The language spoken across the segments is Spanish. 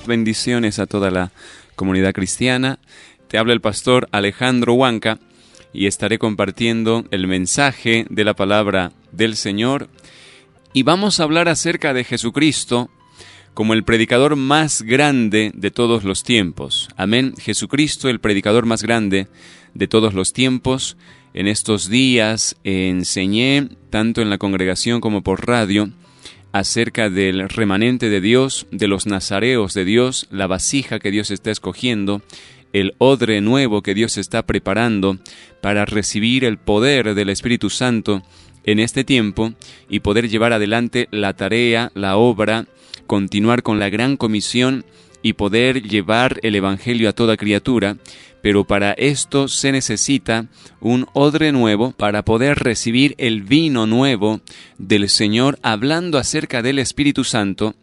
Bendiciones a toda la comunidad cristiana. Te habla el pastor Alejandro Huanca y estaré compartiendo el mensaje de la palabra del Señor. Y vamos a hablar acerca de Jesucristo como el predicador más grande de todos los tiempos. Amén. Jesucristo, el predicador más grande de todos los tiempos. En estos días enseñé, tanto en la congregación como por radio, acerca del remanente de Dios, de los nazareos de Dios, la vasija que Dios está escogiendo, el odre nuevo que Dios está preparando para recibir el poder del Espíritu Santo en este tiempo y poder llevar adelante la tarea, la obra, continuar con la gran comisión y poder llevar el Evangelio a toda criatura. Pero para esto se necesita un odre nuevo para poder recibir el vino nuevo del Señor, hablando acerca del Espíritu Santo,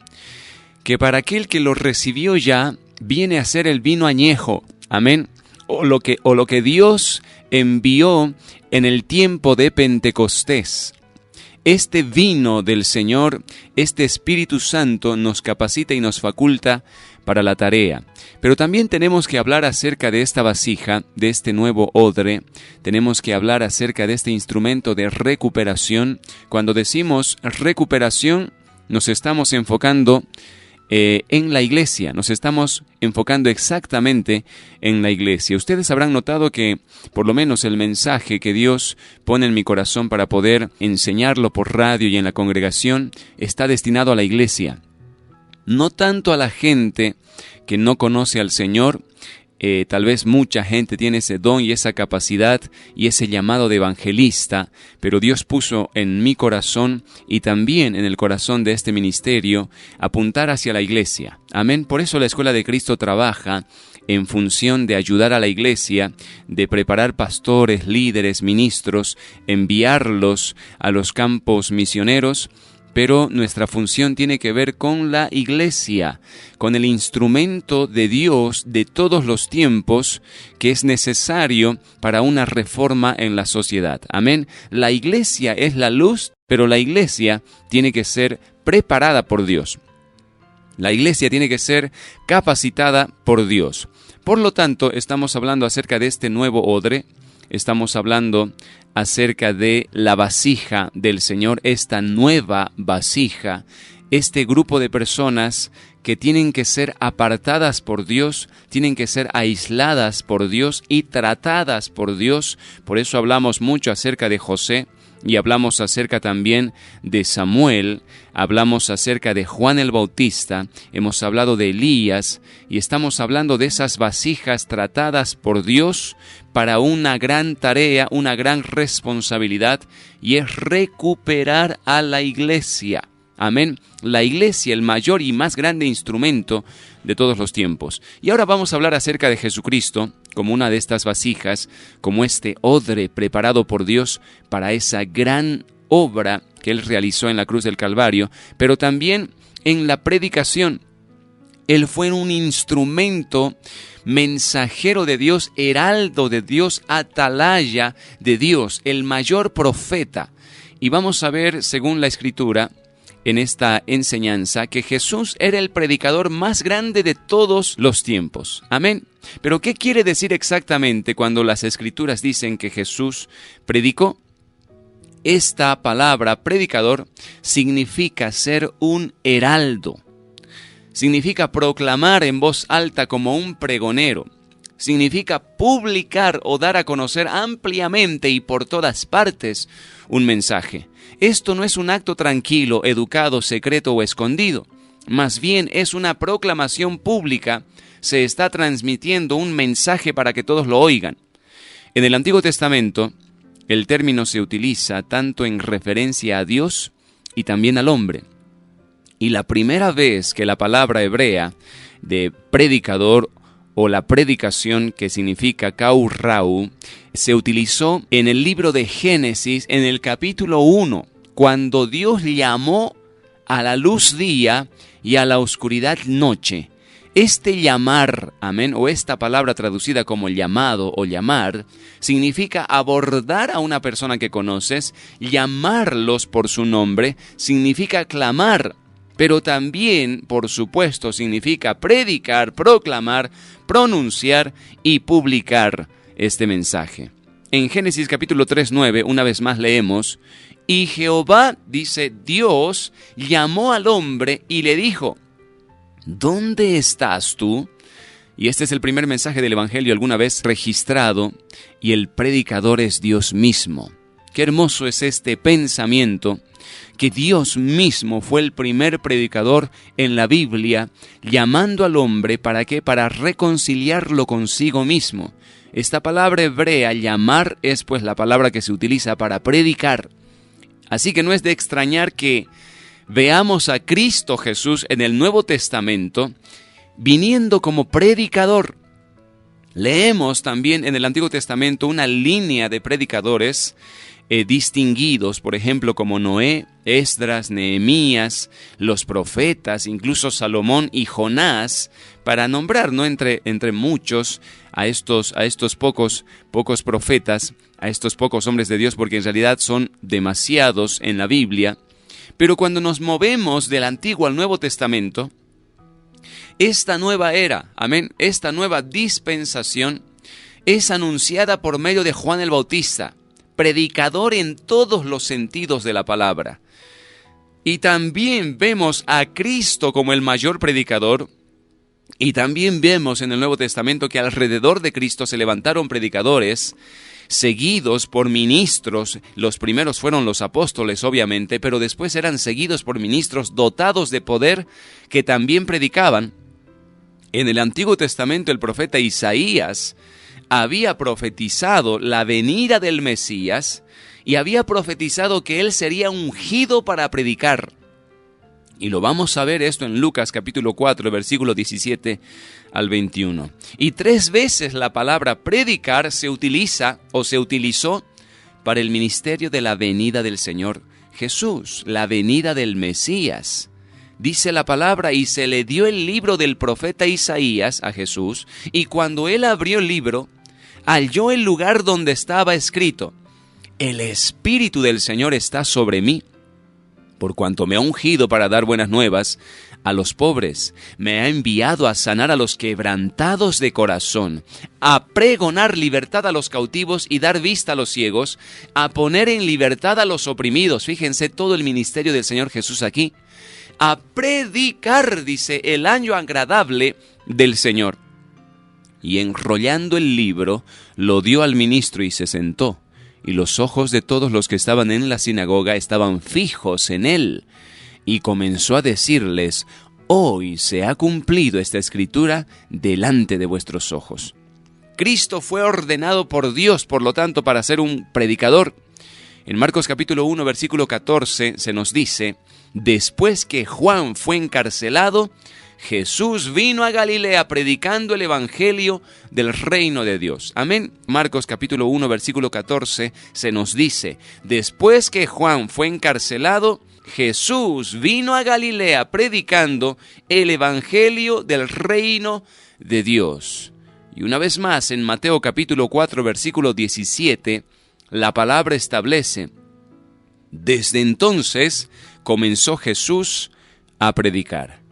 que para aquel que lo recibió ya, viene a ser el vino añejo, amén, o lo que Dios envió en el tiempo de Pentecostés. Este vino del Señor, este Espíritu Santo nos capacita y nos faculta para la tarea. Pero también tenemos que hablar acerca de esta vasija, de este nuevo odre. Tenemos que hablar acerca de este instrumento de recuperación. Cuando decimos recuperación, nos estamos enfocando en la iglesia, nos estamos enfocando exactamente en la iglesia. Ustedes habrán notado que por lo menos el mensaje que Dios pone en mi corazón para poder enseñarlo por radio y en la congregación está destinado a la iglesia. No tanto a la gente que no conoce al Señor. Tal vez mucha gente tiene ese don y esa capacidad y ese llamado de evangelista, pero Dios puso en mi corazón y también en el corazón de este ministerio apuntar hacia la iglesia. Amén. Por eso la Escuela de Cristo trabaja en función de ayudar a la iglesia, de preparar pastores, líderes, ministros, enviarlos a los campos misioneros. Pero nuestra función tiene que ver con la iglesia, con el instrumento de Dios de todos los tiempos que es necesario para una reforma en la sociedad. Amén. La iglesia es la luz, pero la iglesia tiene que ser preparada por Dios. La iglesia tiene que ser capacitada por Dios. Por lo tanto, estamos hablando acerca de este nuevo odre. Estamos hablando acerca de la vasija del Señor, esta nueva vasija, este grupo de personas que tienen que ser apartadas por Dios, tienen que ser aisladas por Dios y tratadas por Dios. Por eso hablamos mucho acerca de José y hablamos acerca también de Samuel, hablamos acerca de Juan el Bautista, hemos hablado de Elías y estamos hablando de esas vasijas tratadas por Dios para una gran tarea, una gran responsabilidad, y es recuperar a la iglesia. Amén. La iglesia, el mayor y más grande instrumento de todos los tiempos. Y ahora vamos a hablar acerca de Jesucristo como una de estas vasijas, como este odre preparado por Dios para esa gran obra que Él realizó en la cruz del Calvario, pero también en la predicación. Él fue un instrumento mensajero de Dios, heraldo de Dios, atalaya de Dios, el mayor profeta. Y vamos a ver, según la Escritura, en esta enseñanza, que Jesús era el predicador más grande de todos los tiempos. Amén. Pero ¿qué quiere decir exactamente cuando las Escrituras dicen que Jesús predicó? Esta palabra, predicador, significa ser un heraldo. Significa proclamar en voz alta como un pregonero. Significa publicar o dar a conocer ampliamente y por todas partes un mensaje. Esto no es un acto tranquilo, educado, secreto o escondido. Más bien es una proclamación pública. Se está transmitiendo un mensaje para que todos lo oigan. En el Antiguo Testamento, el término se utiliza tanto en referencia a Dios y también al hombre. Y la primera vez que la palabra hebrea de predicador o la predicación, que significa kaurrau, se utilizó en el libro de Génesis, en el capítulo 1, cuando Dios llamó a la luz día y a la oscuridad noche. Este llamar, amén, o esta palabra traducida como llamado o llamar, significa abordar a una persona que conoces, llamarlos por su nombre, significa clamar. pero también, por supuesto, significa predicar, proclamar, pronunciar y publicar este mensaje. En Génesis capítulo 3:9, una vez más leemos, y Jehová, dice Dios, llamó al hombre y le dijo, ¿dónde estás tú? Y este es el primer mensaje del Evangelio alguna vez registrado, y el predicador es Dios mismo. Qué hermoso es este pensamiento, que Dios mismo fue el primer predicador en la Biblia, llamando al hombre, ¿para qué? Para reconciliarlo consigo mismo. Esta palabra hebrea, llamar, es pues la palabra que se utiliza para predicar. Así que no es de extrañar que veamos a Cristo Jesús en el Nuevo Testamento viniendo como predicador. Leemos también en el Antiguo Testamento una línea de predicadores distinguidos, por ejemplo, como Noé, Esdras, Nehemías, los profetas, incluso Salomón y Jonás, para nombrar, ¿no?, entre muchos a estos pocos profetas, a estos pocos hombres de Dios, porque en realidad son demasiados en la Biblia. Pero cuando nos movemos del Antiguo al Nuevo Testamento, esta nueva era, amén, esta nueva dispensación es anunciada por medio de Juan el Bautista, predicador en todos los sentidos de la palabra. Y también vemos a Cristo como el mayor predicador, y también vemos en el Nuevo Testamento que alrededor de Cristo se levantaron predicadores, seguidos por ministros. Los primeros fueron los apóstoles, obviamente, pero después eran seguidos por ministros dotados de poder que también predicaban. En el Antiguo Testamento el profeta Isaías había profetizado la venida del Mesías y había profetizado que él sería ungido para predicar. Y lo vamos a ver esto en Lucas capítulo 4, versículo 17 al 21. Y 3 veces la palabra predicar se utiliza o se utilizó para el ministerio de la venida del Señor Jesús, la venida del Mesías. Dice la palabra, y se le dio el libro del profeta Isaías a Jesús, y cuando él abrió el libro, halló el lugar donde estaba escrito, el Espíritu del Señor está sobre mí, por cuanto me ha ungido para dar buenas nuevas a los pobres, me ha enviado a sanar a los quebrantados de corazón, a pregonar libertad a los cautivos y dar vista a los ciegos, a poner en libertad a los oprimidos. Fíjense todo el ministerio del Señor Jesús aquí. A predicar, dice, el año agradable del Señor. Y enrollando el libro, lo dio al ministro y se sentó. Y los ojos de todos los que estaban en la sinagoga estaban fijos en él. Y comenzó a decirles, hoy se ha cumplido esta escritura delante de vuestros ojos. Cristo fue ordenado por Dios, por lo tanto, para ser un predicador. En Marcos capítulo 1, versículo 14, se nos dice, después que Juan fue encarcelado, Jesús vino a Galilea predicando el evangelio del reino de Dios. Amén. Marcos capítulo 1, versículo 14, se nos dice, después que Juan fue encarcelado, Jesús vino a Galilea predicando el evangelio del reino de Dios. Y una vez más, en Mateo capítulo 4, versículo 17, la palabra establece, desde entonces comenzó Jesús a predicar.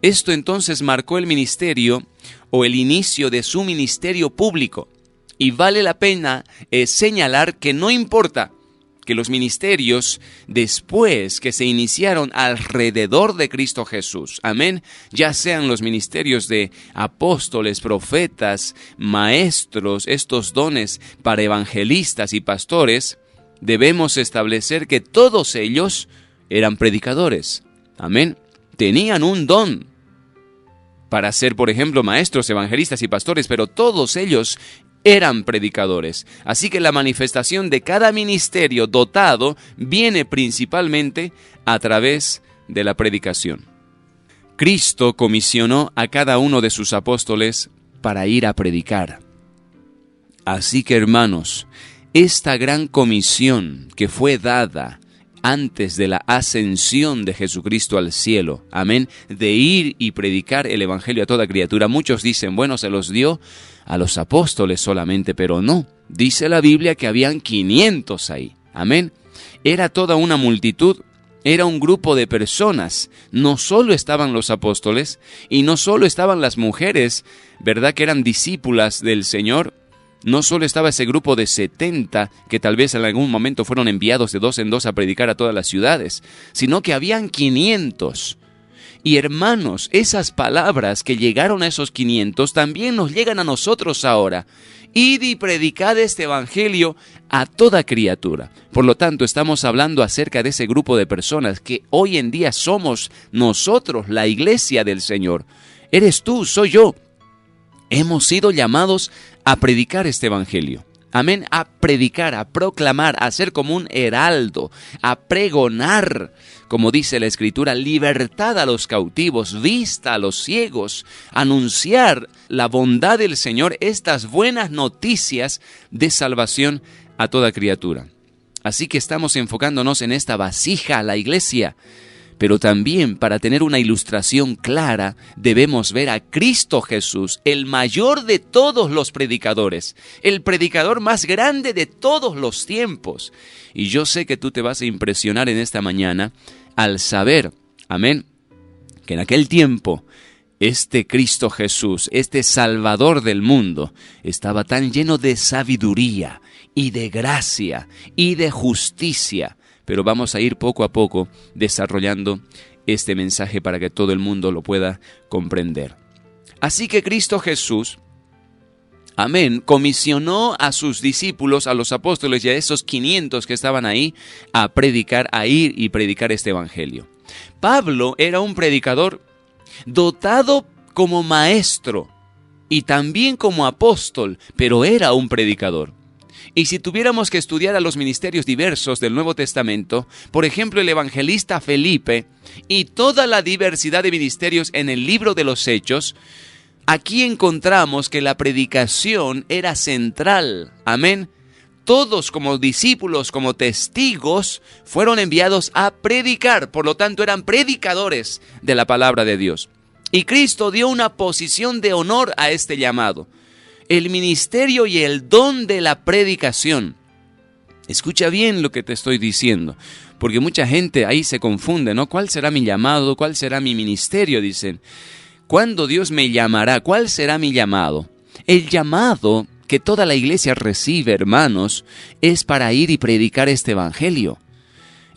Esto entonces marcó el ministerio o el inicio de su ministerio público. Y vale la pena señalar que no importa que los ministerios después que se iniciaron alrededor de Cristo Jesús, amén, ya sean los ministerios de apóstoles, profetas, maestros, estos dones para evangelistas y pastores, debemos establecer que todos ellos eran predicadores, amén, tenían un don para ser, por ejemplo, maestros, evangelistas y pastores, pero todos ellos eran predicadores. Así que la manifestación de cada ministerio dotado viene principalmente a través de la predicación. Cristo comisionó a cada uno de sus apóstoles para ir a predicar. Así que, hermanos, esta gran comisión que fue dada antes de la ascensión de Jesucristo al cielo, amén, de ir y predicar el evangelio a toda criatura. Muchos dicen, bueno, se los dio a los apóstoles solamente, pero no. Dice la Biblia que habían 500 ahí, amén. Era toda una multitud Era un grupo de personas. No solo estaban los apóstoles y no solo estaban las mujeres, ¿verdad?, que eran discípulas del Señor. No solo estaba ese grupo de 70 que tal vez en algún momento fueron enviados de 2 en 2 a predicar a todas las ciudades, sino que habían 500. Y hermanos, esas palabras que llegaron a esos 500 también nos llegan a nosotros ahora. Id y predicad este evangelio a toda criatura. Por lo tanto, estamos hablando acerca de ese grupo de personas que hoy en día somos nosotros, la iglesia del Señor. Eres tú, soy yo. Hemos sido llamados a predicar este evangelio. Amén, a predicar, a proclamar, a ser como un heraldo, a pregonar, como dice la Escritura, libertad a los cautivos, vista a los ciegos, anunciar la bondad del Señor, estas buenas noticias de salvación a toda criatura. Así que estamos enfocándonos en esta vasija, la iglesia. Pero también, para tener una ilustración clara, debemos ver a Cristo Jesús, el mayor de todos los predicadores, el predicador más grande de todos los tiempos. Y yo sé que tú te vas a impresionar en esta mañana al saber, amén, que en aquel tiempo este Cristo Jesús, este Salvador del mundo, estaba tan lleno de sabiduría y de gracia y de justicia. Pero vamos a ir poco a poco desarrollando este mensaje para que todo el mundo lo pueda comprender. Así que Cristo Jesús, amén, comisionó a sus discípulos, a los apóstoles y a esos 500 que estaban ahí, a predicar, a ir y predicar este evangelio. Pablo era un predicador dotado como maestro y también como apóstol, pero era un predicador. Y si tuviéramos que estudiar a los ministerios diversos del Nuevo Testamento, por ejemplo el evangelista Felipe y toda la diversidad de ministerios en el libro de los Hechos, aquí encontramos que la predicación era central. Amén. Todos como discípulos, como testigos, fueron enviados a predicar, por lo tanto eran predicadores de la palabra de Dios. Y Cristo dio una posición de honor a este llamado. El ministerio y el don de la predicación. Escucha bien lo que te estoy diciendo, porque mucha gente ahí se confunde, ¿no? ¿Cuál será mi llamado? ¿Cuál será mi ministerio? Dicen. ¿Cuándo Dios me llamará? ¿Cuál será mi llamado? El llamado que toda la iglesia recibe, hermanos, es para ir y predicar este evangelio.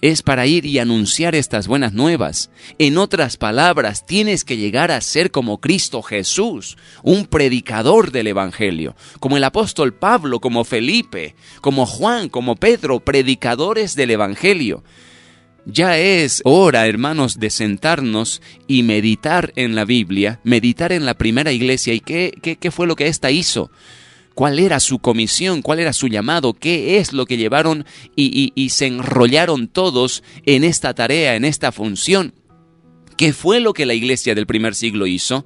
Es para ir y anunciar estas buenas nuevas. En otras palabras, tienes que llegar a ser como Cristo Jesús, un predicador del evangelio, como el apóstol Pablo, como Felipe, como Juan, como Pedro, predicadores del evangelio. Ya es hora, hermanos, de sentarnos y meditar en la Biblia, meditar en la primera iglesia y qué fue lo que ésta hizo. ¿Cuál era su comisión? ¿Cuál era su llamado? ¿Qué es lo que llevaron y se enrollaron todos en esta tarea, en esta función? ¿Qué fue lo que la iglesia del primer siglo hizo?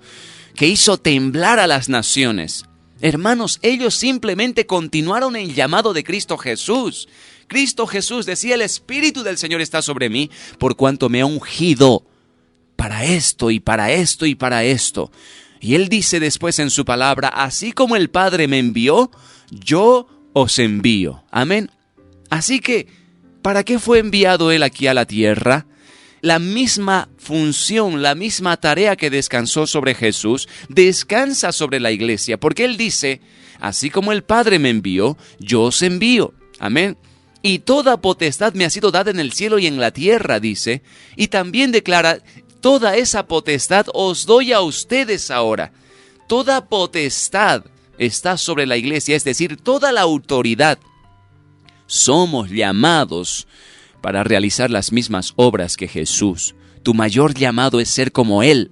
Que hizo temblar a las naciones. Hermanos, ellos simplemente continuaron el llamado de Cristo Jesús. Cristo Jesús decía, el Espíritu del Señor está sobre mí, por cuanto me ha ungido para esto y para esto y para esto. Y Él dice después en su palabra, así como el Padre me envió, yo os envío. Amén. Así que, ¿para qué fue enviado Él aquí a la tierra? La misma función, la misma tarea que descansó sobre Jesús, descansa sobre la iglesia, porque Él dice, así como el Padre me envió, yo os envío. Amén. Y toda potestad me ha sido dada en el cielo y en la tierra, dice, y también declara, toda esa potestad os doy a ustedes ahora. Toda potestad está sobre la iglesia, es decir, toda la autoridad. Somos llamados para realizar las mismas obras que Jesús. Tu mayor llamado es ser como Él.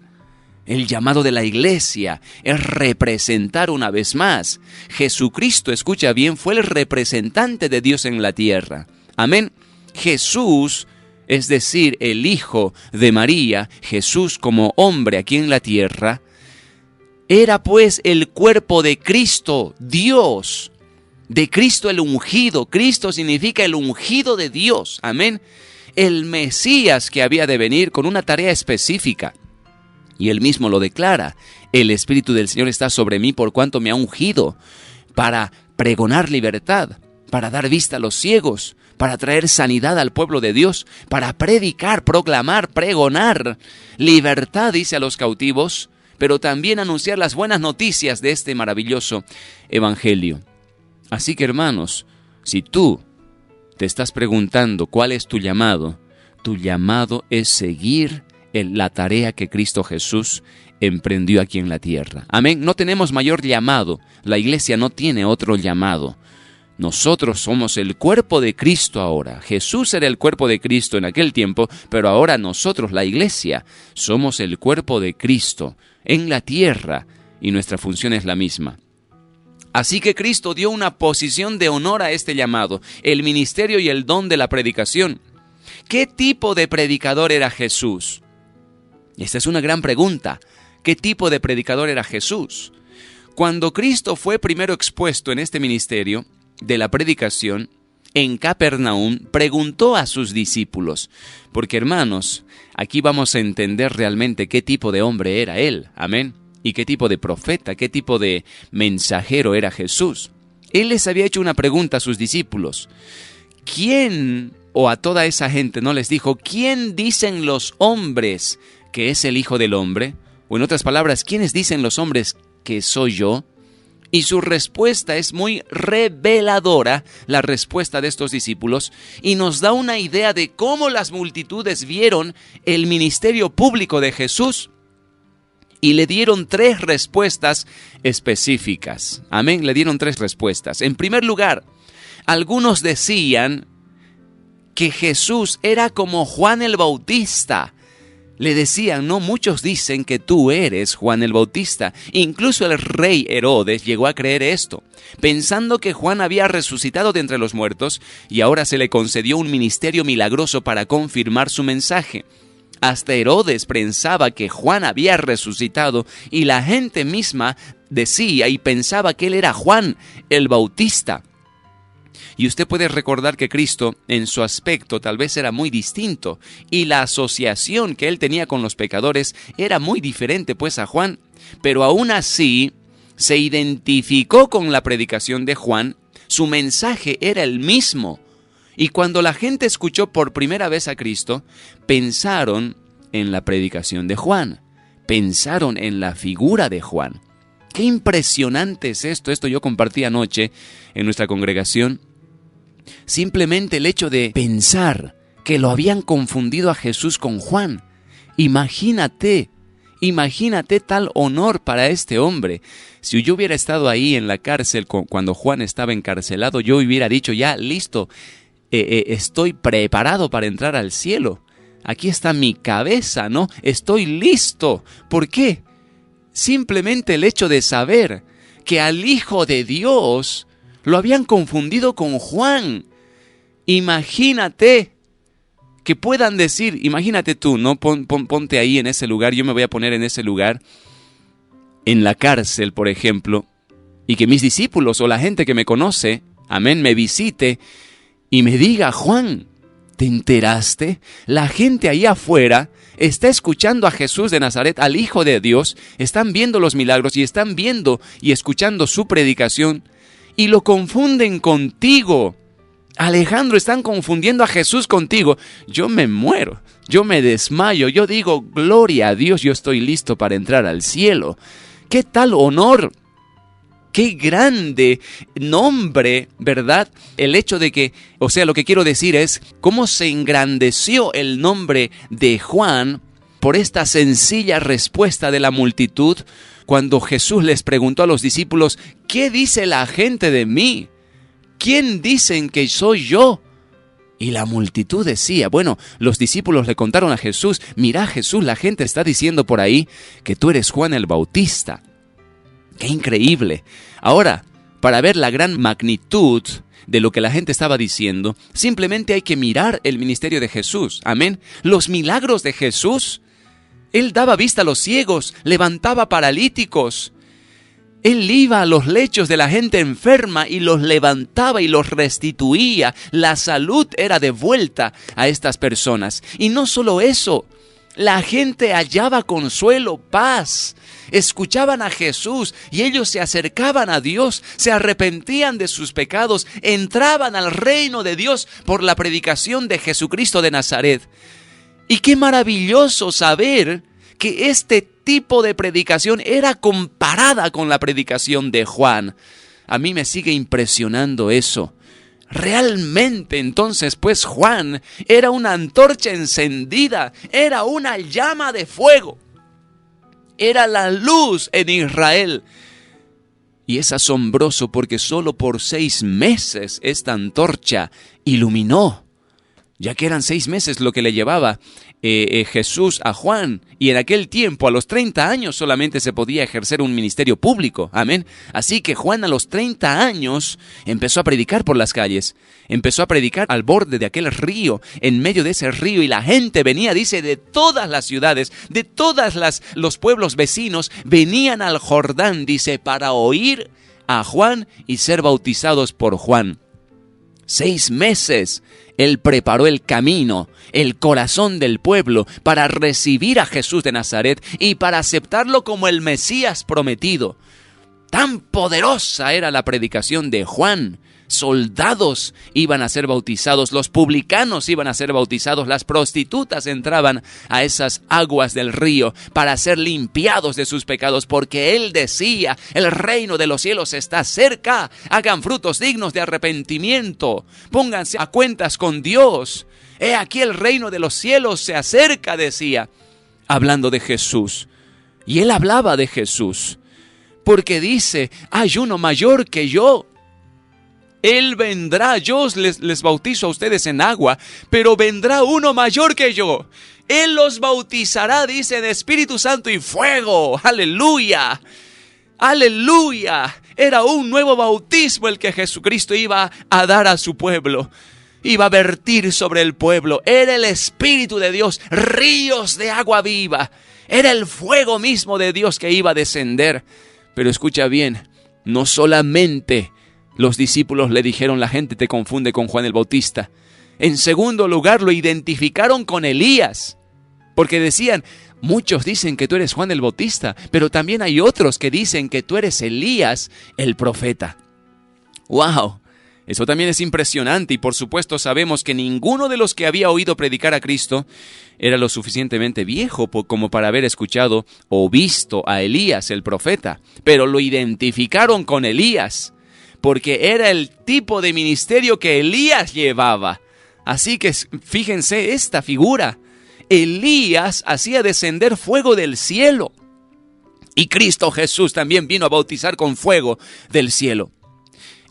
El llamado de la iglesia es representar una vez más. Jesucristo, escucha bien, fue el representante de Dios en la tierra. Amén. Jesús, es decir, el Hijo de María, Jesús como hombre aquí en la tierra, era pues el cuerpo de Cristo, Dios, de Cristo el ungido. Cristo significa el ungido de Dios, amén. El Mesías que había de venir con una tarea específica. Y él mismo lo declara, el Espíritu del Señor está sobre mí por cuanto me ha ungido para pregonar libertad, para dar vista a los ciegos, para traer sanidad al pueblo de Dios, para predicar, proclamar, pregonar libertad, dice, a los cautivos, pero también anunciar las buenas noticias de este maravilloso evangelio. Así que, hermanos, si tú te estás preguntando cuál es tu llamado es seguir la tarea que Cristo Jesús emprendió aquí en la tierra. Amén. No tenemos mayor llamado. La iglesia no tiene otro llamado. Nosotros somos el cuerpo de Cristo ahora. Jesús era el cuerpo de Cristo en aquel tiempo, pero ahora nosotros, la iglesia, somos el cuerpo de Cristo en la tierra y nuestra función es la misma. Así que Cristo dio una posición de honor a este llamado, el ministerio y el don de la predicación. ¿Qué tipo de predicador era Jesús? Esta es una gran pregunta. ¿Qué tipo de predicador era Jesús? Cuando Cristo fue primero expuesto en este ministerio de la predicación, en Capernaum, preguntó a sus discípulos, porque hermanos, aquí vamos a entender realmente qué tipo de hombre era Él, amén, y qué tipo de profeta, qué tipo de mensajero era Jesús. Él les había hecho una pregunta a sus discípulos. ¿Quién, o a toda esa gente, no les dijo, quién dicen los hombres que es el Hijo del Hombre? O en otras palabras, ¿quiénes dicen los hombres que soy yo? Y su respuesta es muy reveladora, la respuesta de estos discípulos, y nos da una idea de cómo las multitudes vieron el ministerio público de Jesús. Y le dieron 3 respuestas específicas. Amén, le dieron 3 respuestas. En primer lugar, algunos decían que Jesús era como Juan el Bautista. Le decían, no, muchos dicen que tú eres Juan el Bautista. Incluso el rey Herodes llegó a creer esto, pensando que Juan había resucitado de entre los muertos y ahora se le concedió un ministerio milagroso para confirmar su mensaje. Hasta Herodes pensaba que Juan había resucitado y la gente misma decía y pensaba que él era Juan el Bautista. Y usted puede recordar que Cristo, en su aspecto, tal vez era muy distinto, y la asociación que él tenía con los pecadores era muy diferente, pues, a Juan. Pero aún así, se identificó con la predicación de Juan, su mensaje era el mismo. Y cuando la gente escuchó por primera vez a Cristo, pensaron en la predicación de Juan, pensaron en la figura de Juan. ¡Qué impresionante es esto! Esto yo compartí anoche en nuestra congregación. Simplemente el hecho de pensar que lo habían confundido a Jesús con Juan. Imagínate tal honor para este hombre. Si yo hubiera estado ahí en la cárcel cuando Juan estaba encarcelado, yo hubiera dicho, ya, listo, estoy preparado para entrar al cielo. Aquí está mi cabeza, ¿no? Estoy listo. ¿Por qué? Simplemente el hecho de saber que al Hijo de Dios lo habían confundido con Juan. Imagínate que puedan decir, imagínate tú, ¿no? Ponte ahí en ese lugar, yo me voy a poner en ese lugar, en la cárcel, por ejemplo, y que mis discípulos o la gente que me conoce, amén, me visite y me diga, Juan, ¿te enteraste? La gente ahí afuera está escuchando a Jesús de Nazaret, al Hijo de Dios, están viendo los milagros y están viendo y escuchando su predicación y lo confunden contigo. Alejandro, están confundiendo a Jesús contigo. Yo me muero, yo me desmayo, yo digo, gloria a Dios, yo estoy listo para entrar al cielo. ¿Qué tal honor? ¡Qué grande nombre!, ¿verdad? El hecho de que, o sea, lo que quiero decir es cómo se engrandeció el nombre de Juan por esta sencilla respuesta de la multitud cuando Jesús les preguntó a los discípulos, ¿qué dice la gente de mí? ¿Quién dicen que soy yo? Y la multitud decía, bueno, los discípulos le contaron a Jesús, mira Jesús, la gente está diciendo por ahí que tú eres Juan el Bautista. ¡Qué increíble! Ahora, para ver la gran magnitud de lo que la gente estaba diciendo, simplemente hay que mirar el ministerio de Jesús. Amén. Los milagros de Jesús. Él daba vista a los ciegos, levantaba paralíticos. Él iba a los lechos de la gente enferma y los levantaba y los restituía. La salud era devuelta a estas personas. Y no solo eso, La gente hallaba consuelo, paz. Escuchaban a Jesús y ellos se acercaban a Dios, se arrepentían de sus pecados, entraban al reino de Dios por la predicación de Jesucristo de Nazaret. Y qué maravilloso saber que este tipo de predicación era comparada con la predicación de Juan. A mí me sigue impresionando eso. Realmente entonces pues Juan era una antorcha encendida, era una llama de fuego, era la luz en Israel. Y es asombroso porque solo por 6 meses esta antorcha iluminó, ya que eran 6 meses lo que le llevaba Jesús a Juan, y en aquel tiempo a los 30 años solamente se podía ejercer un ministerio público, amén. Así que Juan a los 30 años empezó a predicar por las calles, empezó a predicar al borde de aquel río, en medio de ese río, y la gente venía, dice, de todas las ciudades, de todas los pueblos vecinos, venían al Jordán, dice, para oír a Juan y ser bautizados por Juan. 6 meses Él preparó el camino, el corazón del pueblo para recibir a Jesús de Nazaret y para aceptarlo como el Mesías prometido. Tan poderosa era la predicación de Juan. Soldados iban a ser bautizados, los publicanos iban a ser bautizados, las prostitutas entraban a esas aguas del río para ser limpiados de sus pecados, porque Él decía, el reino de los cielos está cerca, hagan frutos dignos de arrepentimiento, pónganse a cuentas con Dios, he aquí el reino de los cielos se acerca, decía, hablando de Jesús. Y Él hablaba de Jesús, porque dice, hay uno mayor que yo. Él vendrá, yo les bautizo a ustedes en agua, pero vendrá uno mayor que yo. Él los bautizará, dice, en Espíritu Santo y fuego. ¡Aleluya! ¡Aleluya! Era un nuevo bautismo el que Jesucristo iba a dar a su pueblo. Iba a vertir sobre el pueblo. Era el Espíritu de Dios, ríos de agua viva. Era el fuego mismo de Dios que iba a descender. Pero escucha bien, no solamente los discípulos le dijeron, la gente te confunde con Juan el Bautista. En segundo lugar, lo identificaron con Elías, porque decían, muchos dicen que tú eres Juan el Bautista, pero también hay otros que dicen que tú eres Elías, el profeta. ¡Wow! Eso también es impresionante, y por supuesto sabemos que ninguno de los que había oído predicar a Cristo era lo suficientemente viejo como para haber escuchado o visto a Elías, el profeta, pero lo identificaron con Elías, porque era el tipo de ministerio que Elías llevaba. Así que fíjense esta figura. Elías hacía descender fuego del cielo. Y Cristo Jesús también vino a bautizar con fuego del cielo.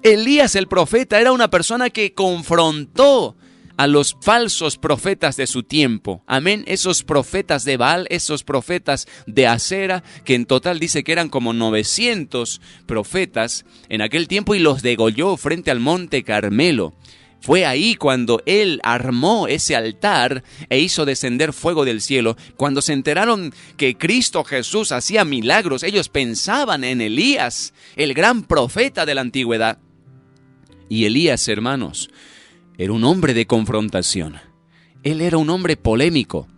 Elías el profeta era una persona que confrontó a los falsos profetas de su tiempo. Amén. Esos profetas de Baal, esos profetas de Acera, que en total dice que eran como 900 profetas en aquel tiempo, y los degolló frente al monte Carmelo. Fue ahí cuando él armó ese altar e hizo descender fuego del cielo. Cuando se enteraron que Cristo Jesús hacía milagros, ellos pensaban en Elías, el gran profeta de la antigüedad. Y Elías, hermanos, era un hombre de confrontación. Él era un hombre polémico.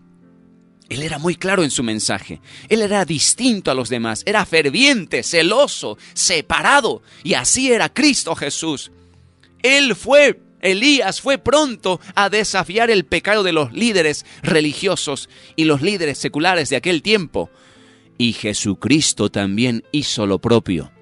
Él era muy claro en su mensaje. Él era distinto a los demás. Era ferviente, celoso, separado. Y así era Cristo Jesús. Elías fue pronto a desafiar el pecado de los líderes religiosos y los líderes seculares de aquel tiempo. Y Jesucristo también hizo lo propio.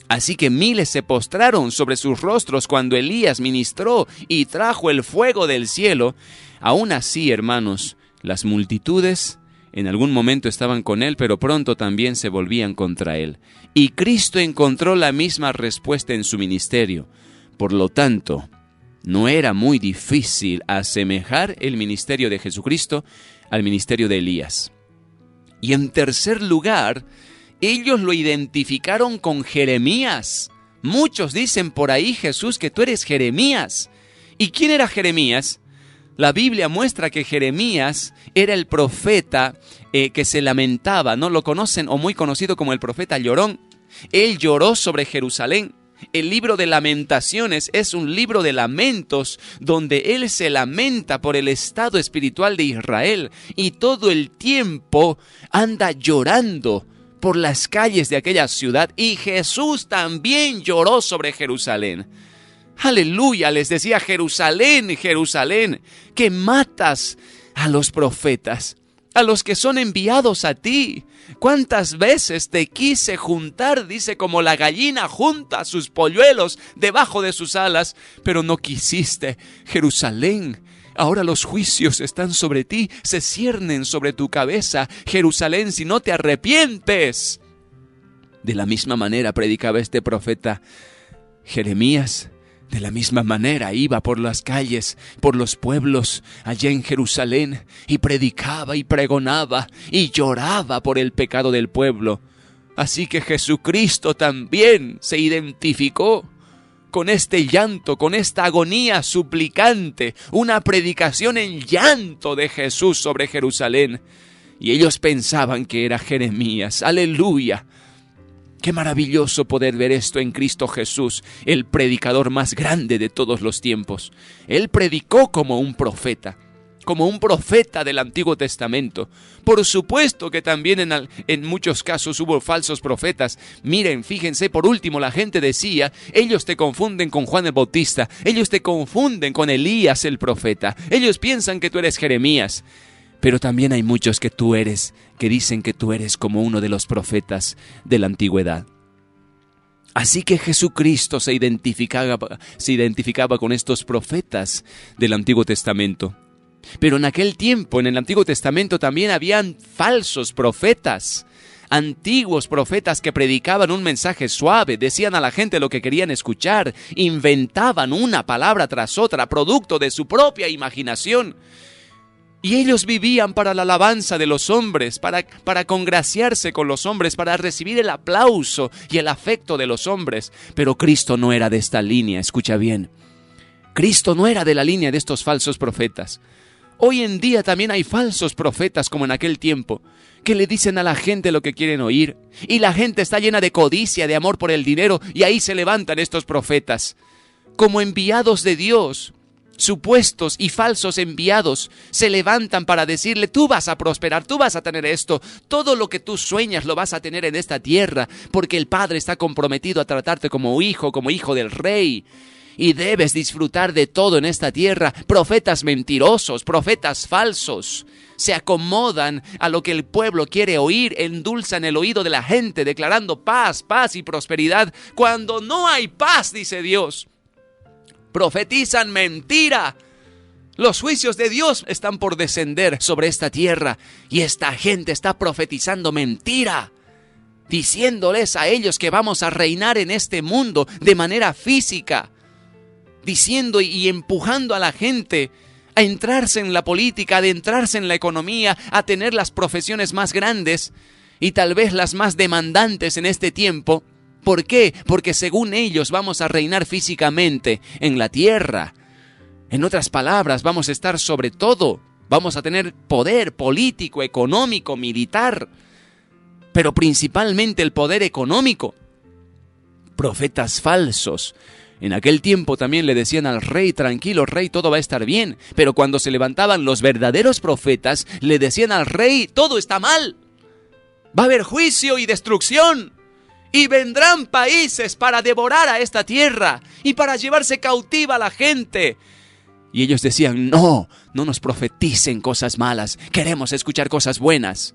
Así que miles se postraron sobre sus rostros cuando Elías ministró y trajo el fuego del cielo. Aún así, hermanos, las multitudes en algún momento estaban con él, pero pronto también se volvían contra él. Y Cristo encontró la misma respuesta en su ministerio. Por lo tanto, no era muy difícil asemejar el ministerio de Jesucristo al ministerio de Elías. Y en tercer lugar, ellos lo identificaron con Jeremías. Muchos dicen por ahí, Jesús, que tú eres Jeremías. ¿Y quién era Jeremías? La Biblia muestra que Jeremías era el profeta que se lamentaba, ¿no? Lo conocen o muy conocido como el profeta llorón. Él lloró sobre Jerusalén. El libro de Lamentaciones es un libro de lamentos donde él se lamenta por el estado espiritual de Israel y todo el tiempo anda llorando por las calles de aquella ciudad, y Jesús también lloró sobre Jerusalén. Aleluya, les decía: Jerusalén, Jerusalén, que matas a los profetas, a los que son enviados a ti. ¿Cuántas veces te quise juntar, dice, como la gallina junta sus polluelos debajo de sus alas, pero no quisiste? Jerusalén, ahora los juicios están sobre ti, se ciernen sobre tu cabeza. Jerusalén, si no te arrepientes. De la misma manera predicaba este profeta Jeremías. De la misma manera iba por las calles, por los pueblos, allá en Jerusalén, y predicaba y pregonaba y lloraba por el pecado del pueblo. Así que Jesucristo también se identificó con este llanto, con esta agonía suplicante, una predicación en llanto de Jesús sobre Jerusalén. Y ellos pensaban que era Jeremías. ¡Aleluya! Qué maravilloso poder ver esto en Cristo Jesús, el predicador más grande de todos los tiempos. Él predicó como un profeta del Antiguo Testamento. Por supuesto que también en muchos casos hubo falsos profetas. Miren, fíjense, por último la gente decía: ellos te confunden con Juan el Bautista, ellos te confunden con Elías el profeta, ellos piensan que tú eres Jeremías. Pero también hay muchos que dicen que tú eres como uno de los profetas de la antigüedad. Así que Jesucristo se identificaba con estos profetas del Antiguo Testamento. Pero en aquel tiempo, en el Antiguo Testamento, también habían falsos profetas, antiguos profetas que predicaban un mensaje suave, decían a la gente lo que querían escuchar, inventaban una palabra tras otra, producto de su propia imaginación. Y ellos vivían para la alabanza de los hombres, para congraciarse con los hombres, para recibir el aplauso y el afecto de los hombres. Pero Cristo no era de esta línea, escucha bien. Cristo no era de la línea de estos falsos profetas. Hoy en día también hay falsos profetas como en aquel tiempo, que le dicen a la gente lo que quieren oír. Y la gente está llena de codicia, de amor por el dinero, y ahí se levantan estos profetas. Como enviados de Dios, supuestos y falsos enviados se levantan para decirle: tú vas a prosperar, tú vas a tener esto, todo lo que tú sueñas lo vas a tener en esta tierra, porque el Padre está comprometido a tratarte como hijo del Rey, y debes disfrutar de todo en esta tierra. Profetas mentirosos, profetas falsos, se acomodan a lo que el pueblo quiere oír, endulzan el oído de la gente declarando paz, paz y prosperidad, cuando no hay paz, dice Dios. Profetizan mentira. Los juicios de Dios están por descender sobre esta tierra y esta gente está profetizando mentira, diciéndoles a ellos que vamos a reinar en este mundo de manera física, diciendo y empujando a la gente a entrarse en la política, a adentrarse en la economía, a tener las profesiones más grandes y tal vez las más demandantes en este tiempo. ¿Por qué? Porque según ellos vamos a reinar físicamente en la tierra. En otras palabras, vamos a estar sobre todo. Vamos a tener poder político, económico, militar, pero principalmente el poder económico. Profetas falsos. En aquel tiempo también le decían al rey: tranquilo, rey, todo va a estar bien. Pero cuando se levantaban los verdaderos profetas, le decían al rey: todo está mal. Va a haber juicio y destrucción. Y vendrán países para devorar a esta tierra y para llevarse cautiva a la gente. Y ellos decían: no nos profeticen cosas malas, queremos escuchar cosas buenas.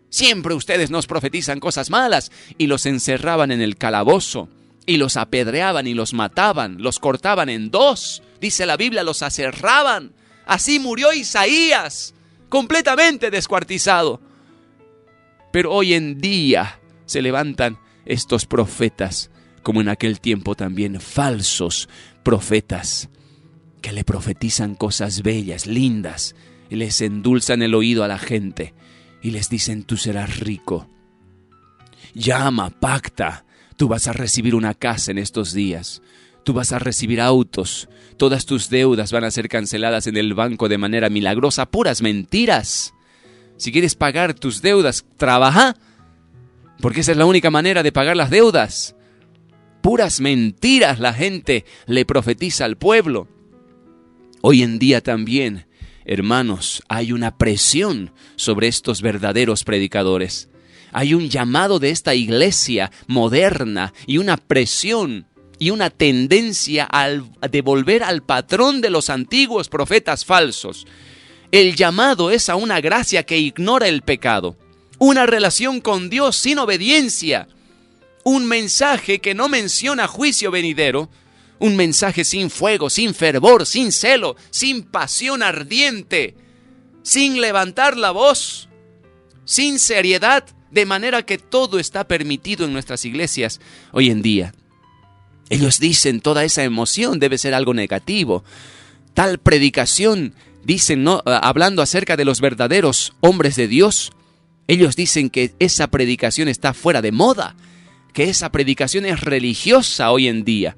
Siempre ustedes nos profetizan cosas malas. Y los encerraban en el calabozo, y los apedreaban y los mataban, los cortaban en dos. Dice la Biblia, los aserraban. Así murió Isaías, completamente descuartizado. Pero hoy en día se levantan estos profetas, como en aquel tiempo también, falsos profetas, que le profetizan cosas bellas, lindas, y les endulzan el oído a la gente, y les dicen: tú serás rico. Llama, pacta, tú vas a recibir una casa en estos días, tú vas a recibir autos, todas tus deudas van a ser canceladas en el banco de manera milagrosa. Puras mentiras. Si quieres pagar tus deudas, trabaja, porque esa es la única manera de pagar las deudas. puras mentiras la gente le profetiza al pueblo. Hoy en día también, hermanos, hay una presión sobre estos verdaderos predicadores. Hay un llamado de esta iglesia moderna y una presión y una tendencia a devolver al patrón de los antiguos profetas falsos. El llamado es a una gracia que ignora el pecado, una relación con Dios sin obediencia, un mensaje que no menciona juicio venidero, un mensaje sin fuego, sin fervor, sin celo, sin pasión ardiente, sin levantar la voz, sin seriedad, de manera que todo está permitido en nuestras iglesias hoy en día. Ellos dicen toda esa emoción debe ser algo negativo. Tal predicación, dicen, ¿no? Hablando acerca de los verdaderos hombres de Dios, ellos dicen que esa predicación está fuera de moda, que esa predicación es religiosa hoy en día.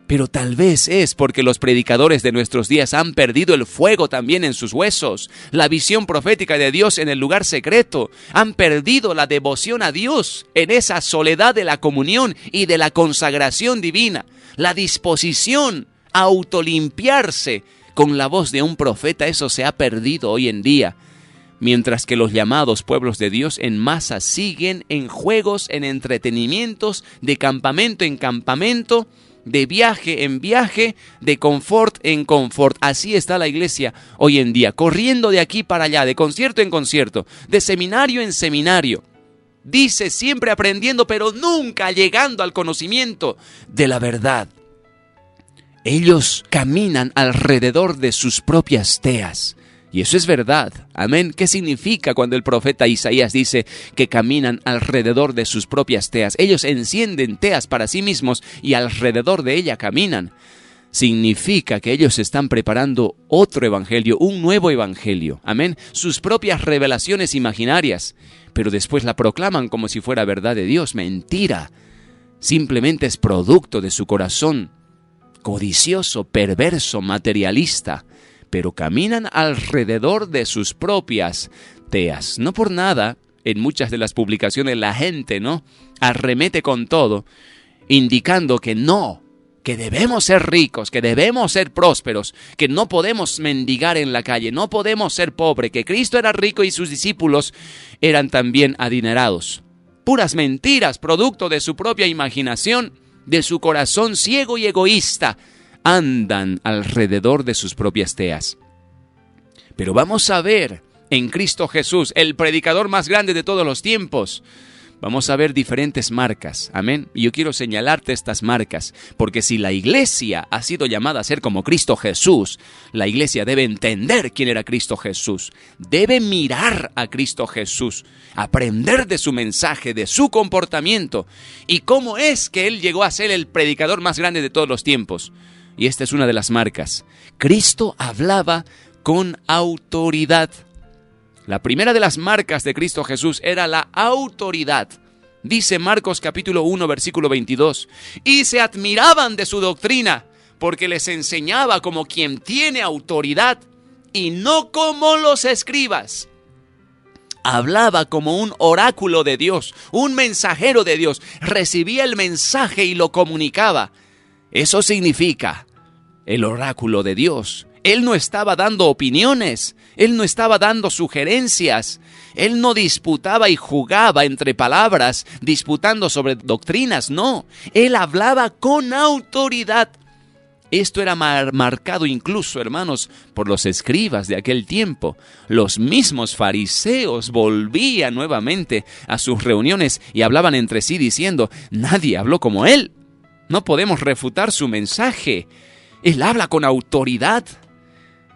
Pero tal vez es porque los predicadores de nuestros días han perdido el fuego también en sus huesos, la visión profética de Dios en el lugar secreto, han perdido la devoción a Dios en esa soledad de la comunión y de la consagración divina, la disposición a autolimpiarse con la voz de un profeta. Eso se ha perdido hoy en día, mientras que los llamados pueblos de Dios en masa siguen en juegos, en entretenimientos, de campamento en campamento, de viaje en viaje, de confort en confort. Así está la iglesia hoy en día, corriendo de aquí para allá, de concierto en concierto, de seminario en seminario. Dice siempre aprendiendo, pero nunca llegando al conocimiento de la verdad. Ellos caminan alrededor de sus propias teas. Y eso es verdad. Amén. ¿Qué significa cuando el profeta Isaías dice que caminan alrededor de sus propias teas? Ellos encienden teas para sí mismos y alrededor de ella caminan. Significa que ellos están preparando otro evangelio, un nuevo evangelio. Amén. Sus propias revelaciones imaginarias, pero después la proclaman como si fuera verdad de Dios. Mentira. Simplemente es producto de su corazón codicioso, perverso, materialista. Pero caminan alrededor de sus propias teas. No por nada, en muchas de las publicaciones la gente, ¿no?, arremete con todo, indicando que no, que debemos ser ricos, que debemos ser prósperos, que no podemos mendigar en la calle, no podemos ser pobres, que Cristo era rico y sus discípulos eran también adinerados. Puras mentiras, producto de su propia imaginación, de su corazón ciego y egoísta. Andan alrededor de sus propias teas. Pero vamos a ver en Cristo Jesús, el predicador más grande de todos los tiempos, vamos a ver diferentes marcas. Amén. Y yo quiero señalarte estas marcas, porque si la iglesia ha sido llamada a ser como Cristo Jesús, la iglesia debe entender quién era Cristo Jesús, debe mirar a Cristo Jesús, aprender de su mensaje, de su comportamiento, y cómo es que Él llegó a ser el predicador más grande de todos los tiempos. Y esta es una de las marcas. Cristo hablaba con autoridad. La primera de las marcas de Cristo Jesús era la autoridad. Dice Marcos capítulo 1, versículo 22. Y se admiraban de su doctrina, porque les enseñaba como quien tiene autoridad y no como los escribas. Hablaba como un oráculo de Dios, un mensajero de Dios. Recibía el mensaje y lo comunicaba. Eso significa el oráculo de Dios. Él no estaba dando opiniones, Él no estaba dando sugerencias, Él no disputaba y jugaba entre palabras, disputando sobre doctrinas, no. Él hablaba con autoridad. Esto era marcado incluso, hermanos, por los escribas de aquel tiempo. Los mismos fariseos volvían nuevamente a sus reuniones y hablaban entre sí diciendo, nadie habló como Él. No podemos refutar su mensaje. Él habla con autoridad.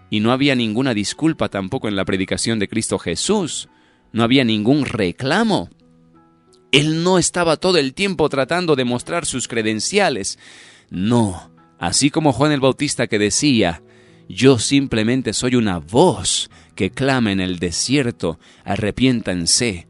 Y no había ninguna disculpa tampoco en la predicación de Cristo Jesús. No había ningún reclamo. Él no estaba todo el tiempo tratando de mostrar sus credenciales. No, así como Juan el Bautista que decía, yo simplemente soy una voz que clama en el desierto, arrepiéntanse.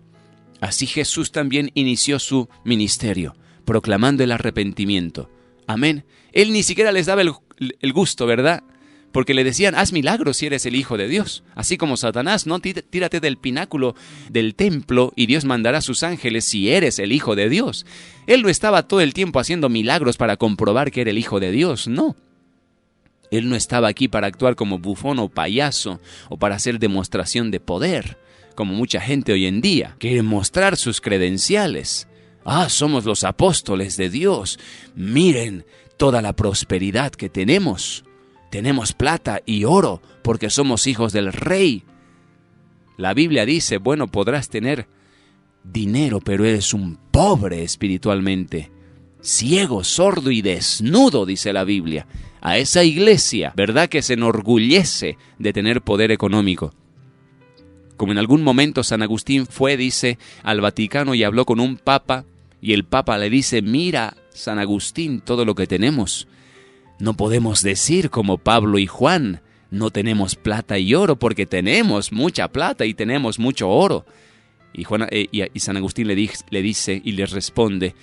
Así Jesús también inició su ministerio, proclamando el arrepentimiento. Amén. Él ni siquiera les daba el gusto, ¿verdad? porque le decían, haz milagros si eres el Hijo de Dios. Así como Satanás, no, tírate del pináculo del templo y Dios mandará a sus ángeles si eres el Hijo de Dios. Él no estaba todo el tiempo haciendo milagros para comprobar que era el Hijo de Dios, no. Él no estaba aquí para actuar como bufón o payaso o para hacer demostración de poder, como mucha gente hoy en día. Quiere mostrar sus credenciales. Somos los apóstoles de Dios. Miren toda la prosperidad que tenemos. Tenemos plata y oro porque somos hijos del Rey. La Biblia dice, bueno, podrás tener dinero, pero eres un pobre espiritualmente. Ciego, sordo y desnudo, dice la Biblia. A esa iglesia, ¿verdad que se enorgullece de tener poder económico? Como en algún momento San Agustín fue, dice, al Vaticano y habló con un papa, y el papa le dice, mira, San Agustín, todo lo que tenemos. No podemos decir como Pablo y Juan, no tenemos plata y oro, porque tenemos mucha plata y tenemos mucho oro. Y San Agustín le dice y les responde,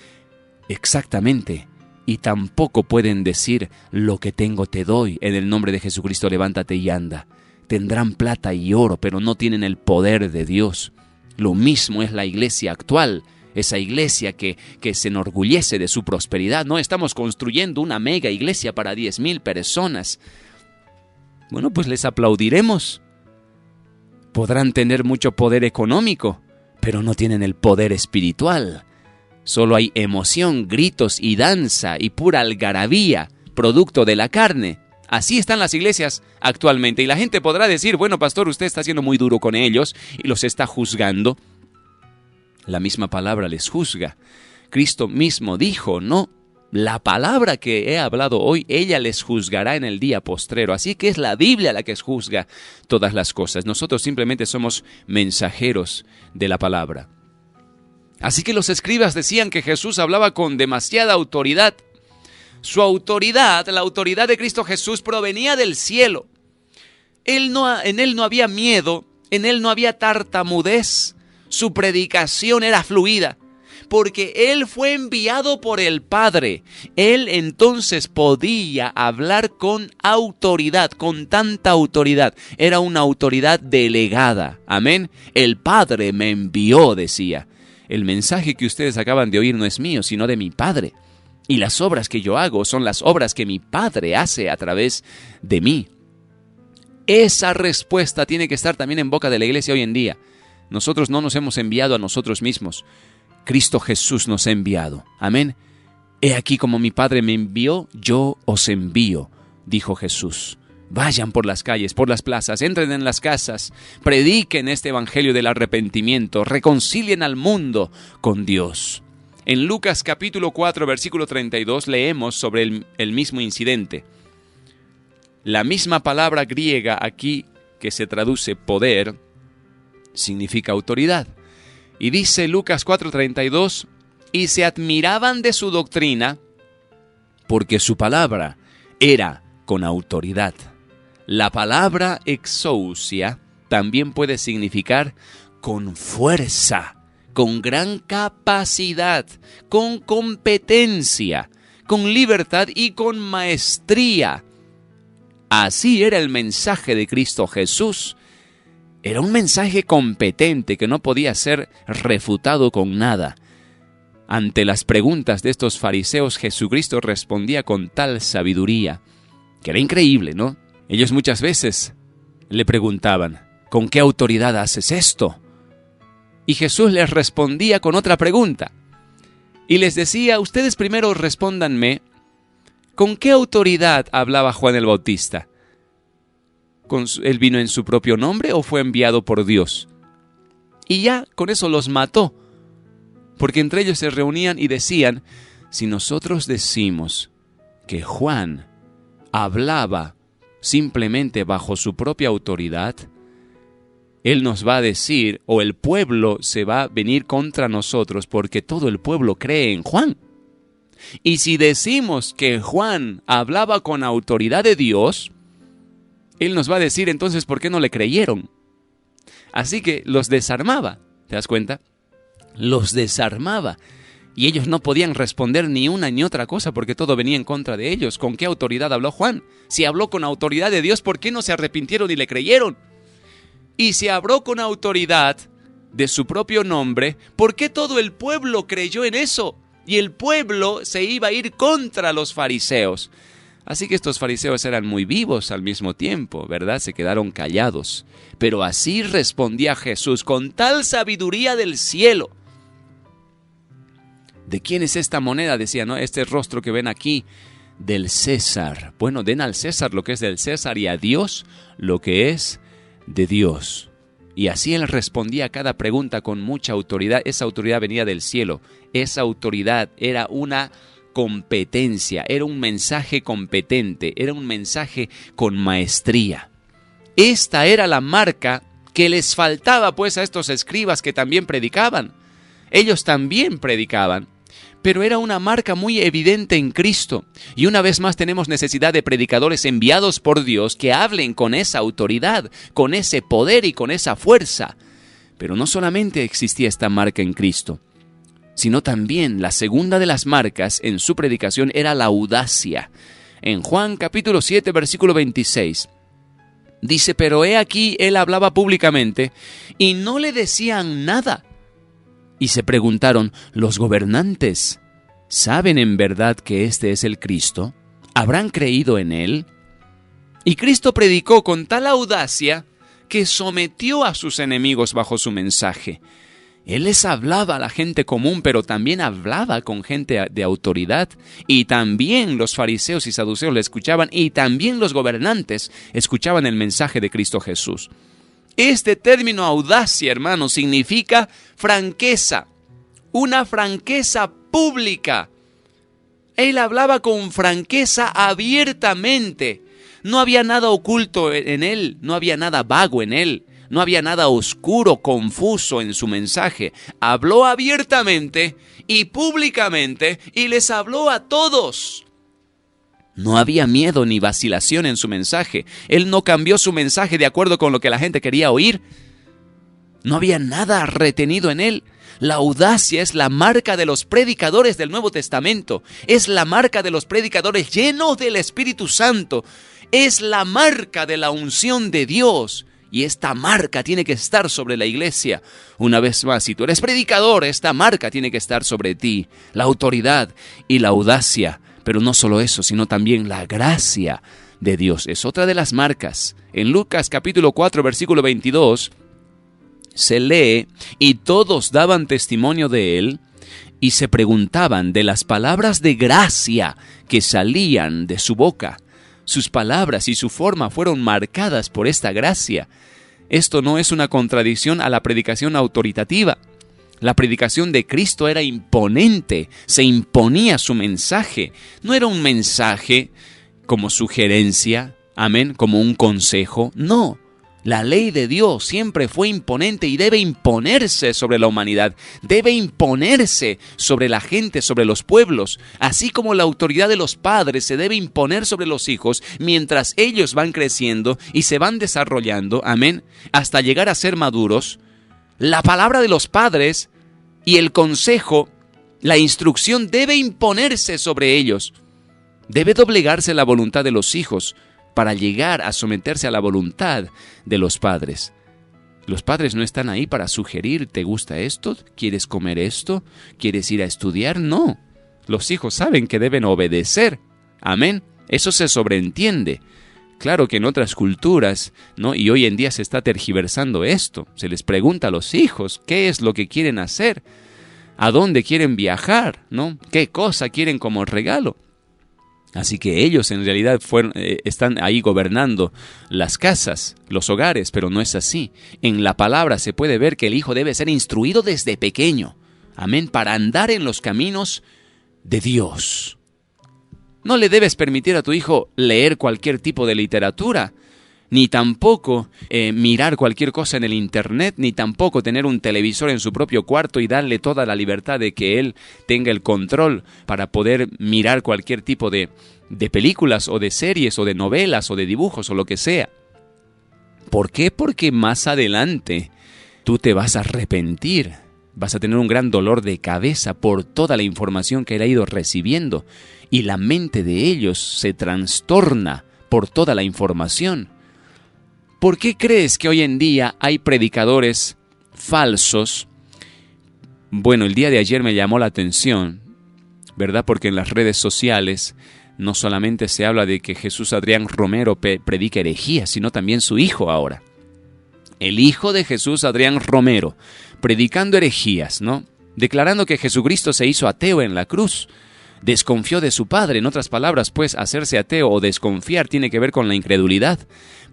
exactamente, y tampoco pueden decir, lo que tengo te doy, en el nombre de Jesucristo levántate y anda. Tendrán plata y oro, pero no tienen el poder de Dios. Lo mismo es la iglesia actual. Esa iglesia que se enorgullece de su prosperidad. No estamos construyendo una mega iglesia para 10,000 personas. Bueno, pues les aplaudiremos. Podrán tener mucho poder económico, pero no tienen el poder espiritual. Solo hay emoción, gritos y danza y pura algarabía, producto de la carne. Así están las iglesias actualmente. Y la gente podrá decir, bueno, pastor, usted está siendo muy duro con ellos y los está juzgando. La misma palabra les juzga. Cristo mismo dijo, no, la palabra que he hablado hoy, ella les juzgará en el día postrero. Así que es la Biblia la que juzga todas las cosas. Nosotros simplemente somos mensajeros de la palabra. Así que los escribas decían que Jesús hablaba con demasiada autoridad. Su autoridad, la autoridad de Cristo Jesús, provenía del cielo. En él no había miedo, en él no había tartamudez. Su predicación era fluida, porque Él fue enviado por el Padre. Él entonces podía hablar con autoridad, con tanta autoridad. Era una autoridad delegada. Amén. El Padre me envió, decía. El mensaje que ustedes acaban de oír no es mío, sino de mi Padre. Y las obras que yo hago son las obras que mi Padre hace a través de mí. Esa respuesta tiene que estar también en boca de la iglesia hoy en día. Nosotros no nos hemos enviado a nosotros mismos. Cristo Jesús nos ha enviado. Amén. He aquí como mi Padre me envió, yo os envío, dijo Jesús. Vayan por las calles, por las plazas, entren en las casas, prediquen este evangelio del arrepentimiento, reconcilien al mundo con Dios. En Lucas capítulo 4, versículo 32, leemos sobre el mismo incidente. La misma palabra griega aquí, que se traduce poder, significa autoridad. Y dice Lucas 4:32, y se admiraban de su doctrina, porque su palabra era con autoridad. La palabra exousia también puede significar con fuerza, con gran capacidad, con competencia, con libertad y con maestría. Así era el mensaje de Cristo Jesús. Era un mensaje competente que no podía ser refutado con nada. Ante las preguntas de estos fariseos, Jesucristo respondía con tal sabiduría, que era increíble, ¿no? Ellos muchas veces le preguntaban, ¿con qué autoridad haces esto? Y Jesús les respondía con otra pregunta. Y les decía, ustedes primero respóndanme, ¿con qué autoridad hablaba Juan el Bautista? ¿Él vino en su propio nombre o fue enviado por Dios? Y ya con eso los mató, porque entre ellos se reunían y decían, si nosotros decimos que Juan hablaba simplemente bajo su propia autoridad, él nos va a decir, o el pueblo se va a venir contra nosotros, porque todo el pueblo cree en Juan. Y si decimos que Juan hablaba con autoridad de Dios, él nos va a decir entonces por qué no le creyeron. Así que los desarmaba, ¿te das cuenta? Los desarmaba. Y ellos no podían responder ni una ni otra cosa porque todo venía en contra de ellos. ¿Con qué autoridad habló Juan? Si habló con autoridad de Dios, ¿por qué no se arrepintieron y le creyeron? Y si habló con autoridad de su propio nombre, ¿por qué todo el pueblo creyó en eso? Y el pueblo se iba a ir contra los fariseos. Así que estos fariseos eran muy vivos al mismo tiempo, ¿verdad? Se quedaron callados. Pero así respondía Jesús con tal sabiduría del cielo. ¿De quién es esta moneda? Decía, ¿no? Este rostro que ven aquí, del César. Bueno, den al César lo que es del César y a Dios lo que es de Dios. Y así él respondía a cada pregunta con mucha autoridad. Esa autoridad venía del cielo. Esa autoridad era una competencia, era un mensaje competente, era un mensaje con maestría. Esta era la marca que les faltaba pues a estos escribas que también predicaban. Ellos también predicaban, pero era una marca muy evidente en Cristo. Y una vez más tenemos necesidad de predicadores enviados por Dios que hablen con esa autoridad, con ese poder y con esa fuerza. Pero no solamente existía esta marca en Cristo, sino también la segunda de las marcas en su predicación era la audacia. En Juan capítulo 7, versículo 26, dice, pero he aquí él hablaba públicamente y no le decían nada. Y se preguntaron, ¿los gobernantes saben en verdad que este es el Cristo? ¿Habrán creído en él? Y Cristo predicó con tal audacia que sometió a sus enemigos bajo su mensaje. Él les hablaba a la gente común, pero también hablaba con gente de autoridad. Y también los fariseos y saduceos le escuchaban, y también los gobernantes escuchaban el mensaje de Cristo Jesús. Este término audacia, hermanos, significa franqueza, una franqueza pública. Él hablaba con franqueza abiertamente. No había nada oculto en él, no había nada vago en él, no había nada oscuro, confuso en su mensaje. Habló abiertamente y públicamente y les habló a todos. No había miedo ni vacilación en su mensaje. Él no cambió su mensaje de acuerdo con lo que la gente quería oír. No había nada retenido en él. La audacia es la marca de los predicadores del Nuevo Testamento. Es la marca de los predicadores llenos del Espíritu Santo. Es la marca de la unción de Dios. Y esta marca tiene que estar sobre la iglesia. Una vez más, si tú eres predicador, esta marca tiene que estar sobre ti. La autoridad y la audacia. Pero no solo eso, sino también la gracia de Dios. Es otra de las marcas. En Lucas capítulo 4, versículo 22, se lee, y todos daban testimonio de él, y se preguntaban de las palabras de gracia que salían de su boca. Sus palabras y su forma fueron marcadas por esta gracia. Esto no es una contradicción a la predicación autoritativa. La predicación de Cristo era imponente, se imponía su mensaje. No era un mensaje como sugerencia, amén, como un consejo, no. La ley de Dios siempre fue imponente y debe imponerse sobre la humanidad, debe imponerse sobre la gente, sobre los pueblos, así como la autoridad de los padres se debe imponer sobre los hijos mientras ellos van creciendo y se van desarrollando, amén, hasta llegar a ser maduros. La palabra de los padres y el consejo, la instrucción debe imponerse sobre ellos. Debe doblegarse la voluntad de los hijos para llegar a someterse a la voluntad de los padres. Los padres no están ahí para sugerir, ¿te gusta esto? ¿Quieres comer esto? ¿Quieres ir a estudiar? No. Los hijos saben que deben obedecer. Amén. Eso se sobreentiende. Claro que en otras culturas, ¿no? Y hoy en día se está tergiversando esto. Se les pregunta a los hijos qué es lo que quieren hacer, a dónde quieren viajar, ¿no? ¿Qué cosa quieren como regalo? Así que ellos en realidad están ahí gobernando las casas, los hogares, pero no es así. En la palabra se puede ver que el hijo debe ser instruido desde pequeño, amén, para andar en los caminos de Dios. No le debes permitir a tu hijo leer cualquier tipo de literatura, ni tampoco mirar cualquier cosa en el internet, ni tampoco tener un televisor en su propio cuarto y darle toda la libertad de que él tenga el control para poder mirar cualquier tipo de películas o de series o de novelas o de dibujos o lo que sea. ¿Por qué? Porque más adelante tú te vas a arrepentir Vas a tener un gran dolor de cabeza por toda la información que él ha ido recibiendo, y la mente de ellos se trastorna por toda la información. ¿Por qué crees que hoy en día hay predicadores falsos? Bueno, el día de ayer me llamó la atención, ¿verdad? Porque en las redes sociales no solamente se habla de que Jesús Adrián Romero predica herejías, sino también su hijo ahora. El hijo de Jesús Adrián Romero, predicando herejías, ¿no? Declarando que Jesucristo se hizo ateo en la cruz. Desconfió de su padre. En otras palabras, pues, hacerse ateo o desconfiar tiene que ver con la incredulidad.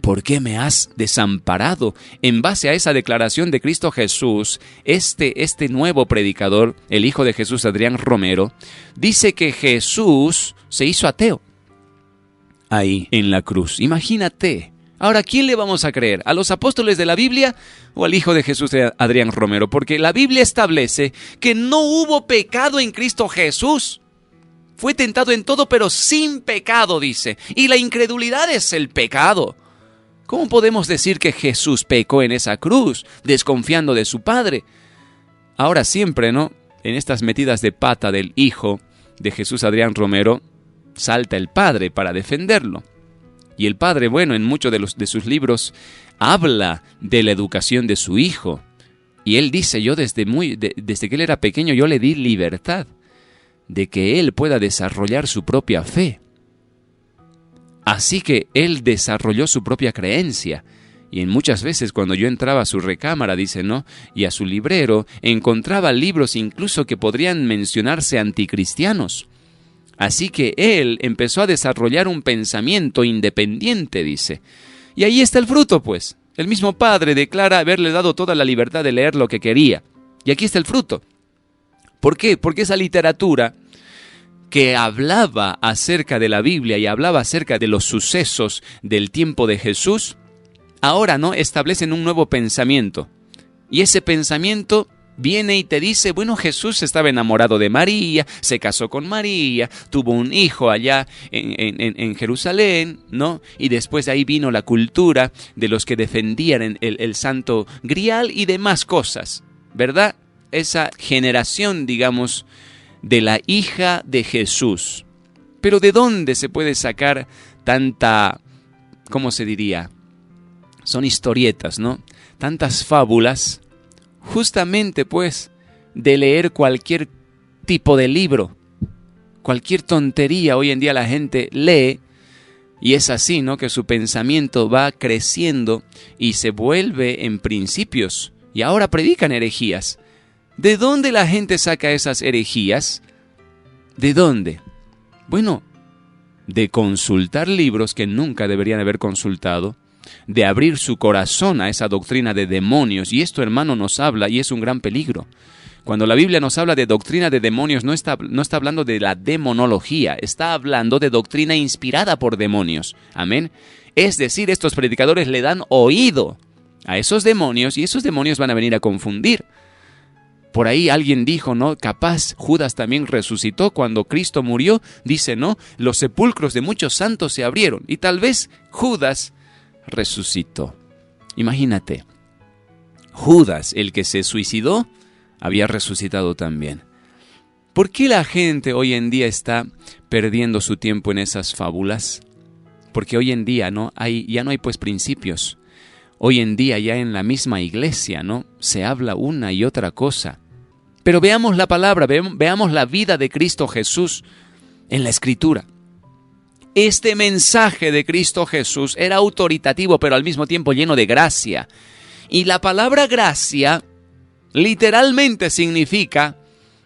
¿Por qué me has desamparado? En base a esa declaración de Cristo Jesús, este nuevo predicador, el hijo de Jesús Adrián Romero, dice que Jesús se hizo ateo ahí en la cruz. Imagínate. Ahora, ¿a quién le vamos a creer? ¿A los apóstoles de la Biblia o al hijo de Jesús Adrián Romero? Porque la Biblia establece que no hubo pecado en Cristo Jesús. Fue tentado en todo, pero sin pecado, dice. Y la incredulidad es el pecado. ¿Cómo podemos decir que Jesús pecó en esa cruz, desconfiando de su Padre? Ahora siempre, ¿no? En estas metidas de pata del hijo de Jesús Adrián Romero, salta el Padre para defenderlo. Y el Padre, bueno, en muchos de sus libros, habla de la educación de su hijo. Y él dice, yo desde que él era pequeño, yo le di libertad de que él pueda desarrollar su propia fe. Así que él desarrolló su propia creencia. Y en muchas veces cuando yo entraba a su recámara, dice, ¿no? Y a su librero, encontraba libros incluso que podrían mencionarse anticristianos. Así que él empezó a desarrollar un pensamiento independiente, dice. Y ahí está el fruto, pues. El mismo Padre declara haberle dado toda la libertad de leer lo que quería. Y aquí está el fruto. ¿Por qué? Porque esa literatura que hablaba acerca de la Biblia y hablaba acerca de los sucesos del tiempo de Jesús, ahora no establecen un nuevo pensamiento. Y ese pensamiento viene y te dice, bueno, Jesús estaba enamorado de María, se casó con María, tuvo un hijo allá en Jerusalén, ¿no? Y después de ahí vino la cultura de los que defendían el Santo Grial y demás cosas, ¿verdad? Esa generación, digamos, de la hija de Jesús. Pero ¿de dónde se puede sacar tanta, cómo se diría? Son historietas, ¿no? Tantas fábulas, justamente pues de leer cualquier tipo de libro, cualquier tontería. Hoy en día la gente lee y es así, ¿no? Que su pensamiento va creciendo y se vuelve en principios y ahora predican herejías. ¿De dónde la gente saca esas herejías? ¿De dónde? Bueno, de consultar libros que nunca deberían haber consultado, de abrir su corazón a esa doctrina de demonios. Y esto, hermano, nos habla, y es un gran peligro. Cuando la Biblia nos habla de doctrina de demonios, no está hablando de la demonología, está hablando de doctrina inspirada por demonios. Amén. Es decir, estos predicadores le dan oído a esos demonios y esos demonios van a venir a confundir. Por ahí alguien dijo, ¿no? Capaz Judas también resucitó cuando Cristo murió. Dice, ¿no? Los sepulcros de muchos santos se abrieron y tal vez Judas resucitó. Imagínate, Judas, el que se suicidó, había resucitado también. ¿Por qué la gente hoy en día está perdiendo su tiempo en esas fábulas? Porque hoy en día ya no hay pues principios. Hoy en día ya en la misma iglesia, ¿no? Se habla una y otra cosa. Pero veamos la palabra, veamos la vida de Cristo Jesús en la Escritura. Este mensaje de Cristo Jesús era autoritativo, pero al mismo tiempo lleno de gracia. Y la palabra gracia literalmente significa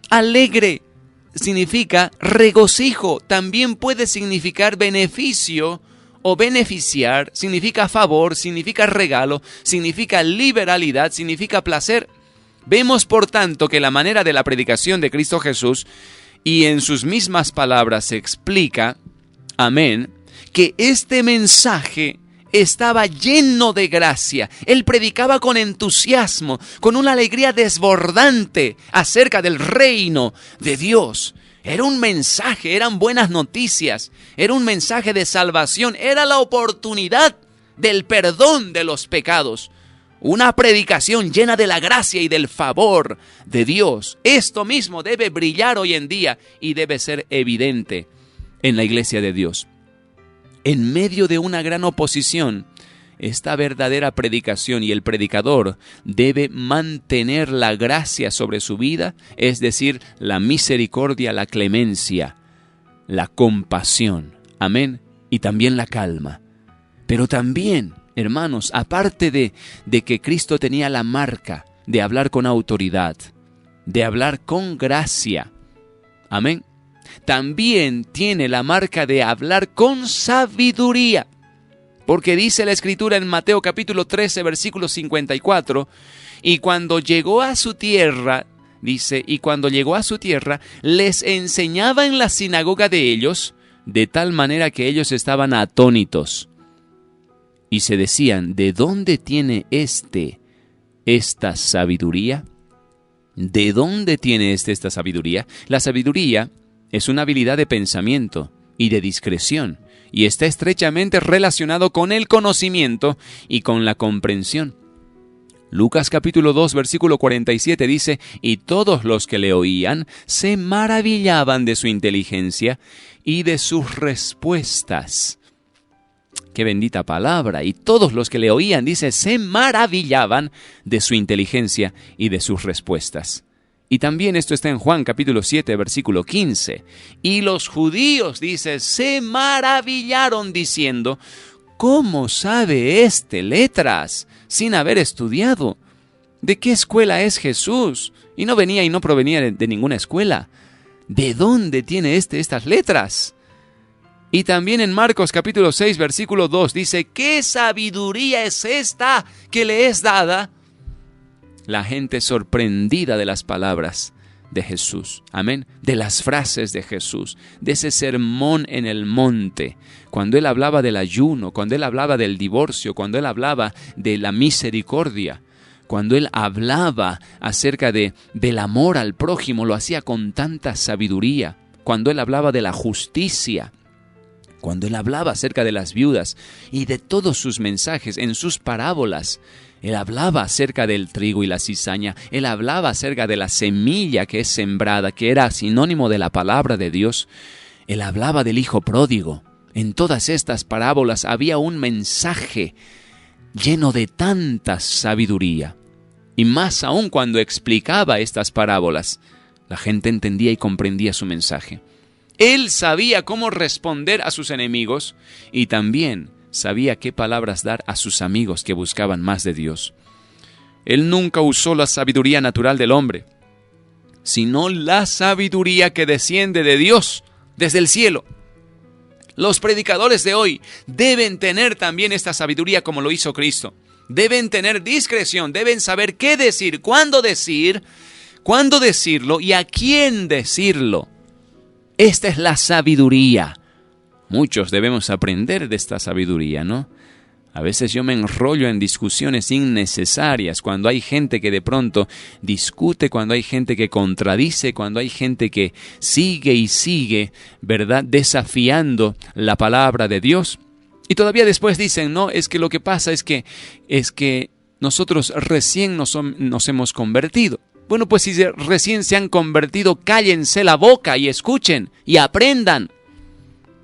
alegre, significa regocijo, también puede significar beneficio o beneficiar, significa favor, significa regalo, significa liberalidad, significa placer. Vemos, por tanto, que la manera de la predicación de Cristo Jesús, y en sus mismas palabras se explica, amén, que este mensaje estaba lleno de gracia. Él predicaba con entusiasmo, con una alegría desbordante acerca del reino de Dios. Era un mensaje, eran buenas noticias, era un mensaje de salvación, era la oportunidad del perdón de los pecados. Una predicación llena de la gracia y del favor de Dios. Esto mismo debe brillar hoy en día y debe ser evidente en la iglesia de Dios. En medio de una gran oposición, esta verdadera predicación y el predicador debe mantener la gracia sobre su vida, es decir, la misericordia, la clemencia, la compasión. Amén. Y también la calma. Pero también, hermanos, aparte de que Cristo tenía la marca de hablar con autoridad, de hablar con gracia, amén, también tiene la marca de hablar con sabiduría. Porque dice la Escritura en Mateo capítulo 13, versículo 54, y cuando llegó a su tierra, dice, y cuando llegó a su tierra, les enseñaba en la sinagoga de ellos, de tal manera que ellos estaban atónitos. Y se decían, ¿de dónde tiene esta sabiduría? ¿De dónde tiene esta sabiduría? La sabiduría es una habilidad de pensamiento y de discreción, y está estrechamente relacionado con el conocimiento y con la comprensión. Lucas capítulo 2, versículo 47 dice, y todos los que le oían se maravillaban de su inteligencia y de sus respuestas. ¡Qué bendita palabra! Y todos los que le oían, dice, se maravillaban de su inteligencia y de sus respuestas. Y también esto está en Juan capítulo 7, versículo 15. Y los judíos, dice, se maravillaron diciendo, ¿cómo sabe este letras sin haber estudiado? ¿De qué escuela es Jesús? Y no venía y no provenía de ninguna escuela. ¿De dónde tiene estas letras? Y también en Marcos capítulo 6, versículo 2 dice, ¿qué sabiduría es esta que le es dada? La gente sorprendida de las palabras de Jesús, amén, de las frases de Jesús, de ese sermón en el monte, cuando Él hablaba del ayuno, cuando Él hablaba del divorcio, cuando Él hablaba de la misericordia, cuando Él hablaba acerca del amor al prójimo, lo hacía con tanta sabiduría, cuando Él hablaba de la justicia, cuando Él hablaba acerca de las viudas y de todos sus mensajes en sus parábolas. Él hablaba acerca del trigo y la cizaña. Él hablaba acerca de la semilla que es sembrada, que era sinónimo de la palabra de Dios. Él hablaba del hijo pródigo. En todas estas parábolas había un mensaje lleno de tanta sabiduría. Y más aún cuando explicaba estas parábolas, la gente entendía y comprendía su mensaje. Él sabía cómo responder a sus enemigos y también sabía qué palabras dar a sus amigos que buscaban más de Dios. Él nunca usó la sabiduría natural del hombre, sino la sabiduría que desciende de Dios desde el cielo. Los predicadores de hoy deben tener también esta sabiduría como lo hizo Cristo. Deben tener discreción, deben saber qué decir, cuándo decirlo y a quién decirlo. Esta es la sabiduría. Muchos debemos aprender de esta sabiduría, ¿no? A veces yo me enrollo en discusiones innecesarias, cuando hay gente que de pronto discute, cuando hay gente que contradice, cuando hay gente que sigue y sigue, ¿verdad?, desafiando la palabra de Dios. Y todavía después dicen, no, es que lo que pasa es que nosotros recién nos hemos convertido. Bueno, pues si recién se han convertido, cállense la boca y escuchen y aprendan.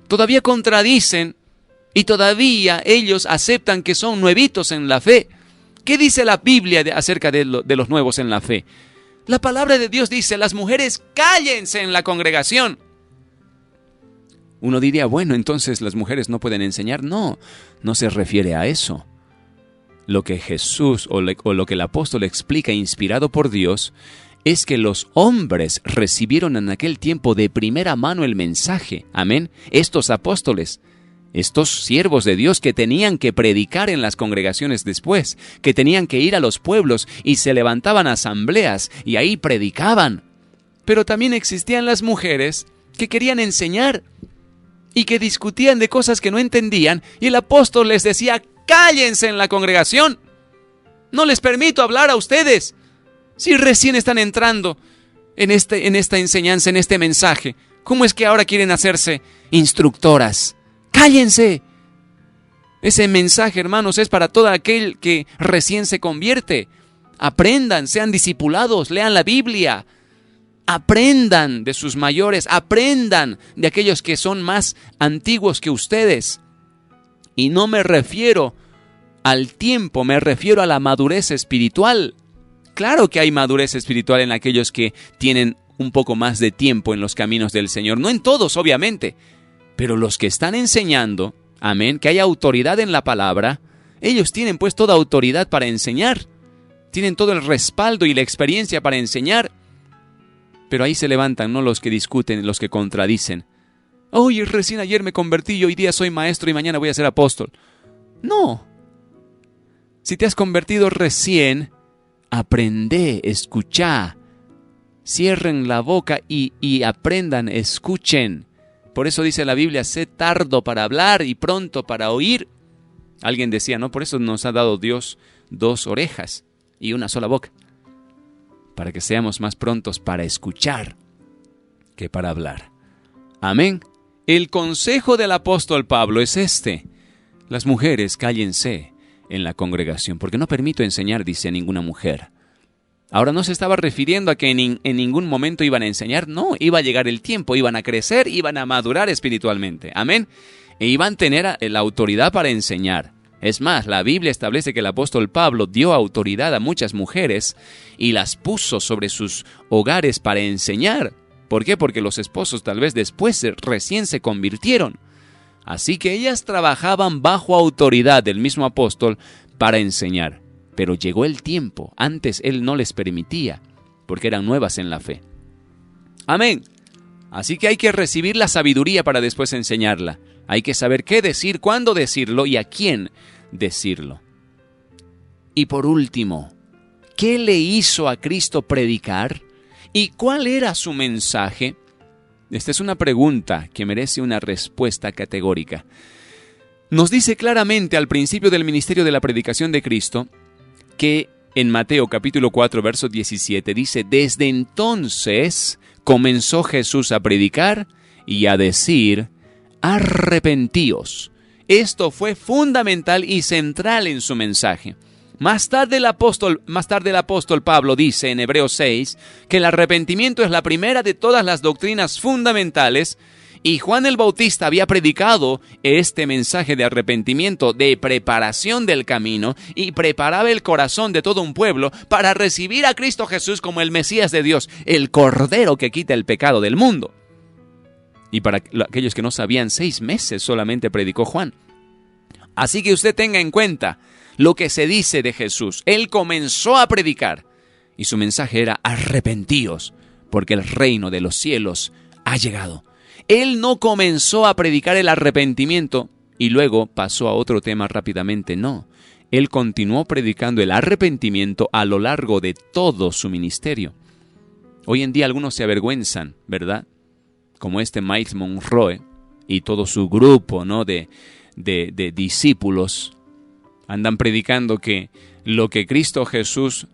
Todavía contradicen y todavía ellos aceptan que son nuevitos en la fe. ¿Qué dice la Biblia acerca de los nuevos en la fe? La palabra de Dios dice, las mujeres cállense en la congregación. Uno diría, bueno, entonces las mujeres no pueden enseñar. No, no se refiere a eso. Lo que Jesús o lo que el apóstol explica inspirado por Dios es que los hombres recibieron en aquel tiempo de primera mano el mensaje. Amén. Estos apóstoles, estos siervos de Dios que tenían que predicar en las congregaciones después, que tenían que ir a los pueblos y se levantaban asambleas y ahí predicaban. Pero también existían las mujeres que querían enseñar y que discutían de cosas que no entendían y el apóstol les decía, cállense en la congregación. No les permito hablar a ustedes. Si recién están entrando en esta enseñanza, en este mensaje, ¿cómo es que ahora quieren hacerse instructoras? ¡Cállense! Ese mensaje, hermanos, es para todo aquel que recién se convierte. Aprendan, sean discipulados, lean la Biblia. Aprendan de sus mayores, aprendan de aquellos que son más antiguos que ustedes. Y no me refiero al tiempo, me refiero a la madurez espiritual. Claro que hay madurez espiritual en aquellos que tienen un poco más de tiempo en los caminos del Señor. No en todos, obviamente, pero los que están enseñando, amén, que hay autoridad en la palabra, ellos tienen pues toda autoridad para enseñar. Tienen todo el respaldo y la experiencia para enseñar. Pero ahí se levantan, ¿no?, los que discuten, los que contradicen. Oye, recién ayer me convertí y hoy día soy maestro y mañana voy a ser apóstol. No. Si te has convertido recién, aprende, escucha. Cierren la boca y aprendan, escuchen. Por eso dice la Biblia, sé tardo para hablar y pronto para oír. Alguien decía, ¿no? Por eso nos ha dado Dios 2 orejas y una sola boca, para que seamos más prontos para escuchar que para hablar. Amén. El consejo del apóstol Pablo es este: las mujeres cállense en la congregación, porque no permito enseñar, dice, a ninguna mujer. Ahora no se estaba refiriendo a que en ningún momento iban a enseñar, no, iba a llegar el tiempo, iban a crecer, iban a madurar espiritualmente, amén, e iban a tener la autoridad para enseñar. Es más, la Biblia establece que el apóstol Pablo dio autoridad a muchas mujeres y las puso sobre sus hogares para enseñar. ¿Por qué? Porque los esposos tal vez después recién se convirtieron. Así que ellas trabajaban bajo autoridad del mismo apóstol para enseñar. Pero llegó el tiempo, antes él no les permitía, porque eran nuevas en la fe. Amén. Así que hay que recibir la sabiduría para después enseñarla. Hay que saber qué decir, cuándo decirlo y a quién decirlo. Y por último, ¿qué le hizo a Cristo predicar? ¿Y cuál era su mensaje? Esta es una pregunta que merece una respuesta categórica. Nos dice claramente al principio del ministerio de la predicación de Cristo que en Mateo capítulo 4, verso 17 dice: desde entonces comenzó Jesús a predicar y a decir: arrepentíos. Esto fue fundamental y central en su mensaje. Más tarde el apóstol Pablo dice en Hebreos 6 que el arrepentimiento es la primera de todas las doctrinas fundamentales, y Juan el Bautista había predicado este mensaje de arrepentimiento, de preparación del camino, y preparaba el corazón de todo un pueblo para recibir a Cristo Jesús como el Mesías de Dios, el Cordero que quita el pecado del mundo. Y para aquellos que no sabían, 6 meses solamente predicó Juan. Así que usted tenga en cuenta lo que se dice de Jesús. Él comenzó a predicar y su mensaje era: arrepentíos, porque el reino de los cielos ha llegado. Él no comenzó a predicar el arrepentimiento y luego pasó a otro tema rápidamente, no. Él continuó predicando el arrepentimiento a lo largo de todo su ministerio. Hoy en día algunos se avergüenzan, ¿verdad? Como Miles Monroe y todo su grupo, ¿no?, de discípulos, andan predicando que lo que Cristo Jesús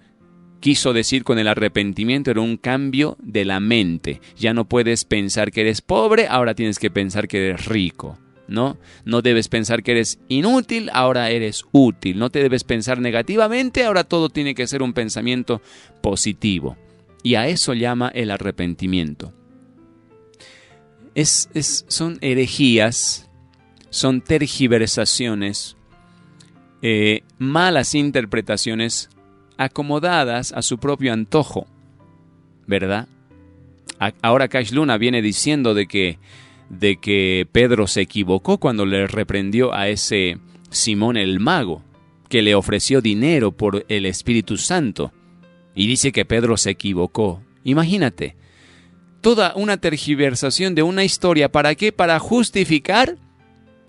quiso decir con el arrepentimiento era un cambio de la mente. Ya no puedes pensar que eres pobre, ahora tienes que pensar que eres rico, ¿no? No debes pensar que eres inútil, ahora eres útil. No te debes pensar negativamente, ahora todo tiene que ser un pensamiento positivo. Y a eso llama el arrepentimiento. Son herejías, son tergiversaciones, malas interpretaciones acomodadas a su propio antojo, ¿verdad? Ahora Cash Luna viene diciendo de que Pedro se equivocó cuando le reprendió a ese Simón el mago, que le ofreció dinero por el Espíritu Santo, y dice que Pedro se equivocó. Imagínate, toda una tergiversación de una historia. ¿Para qué? Para justificar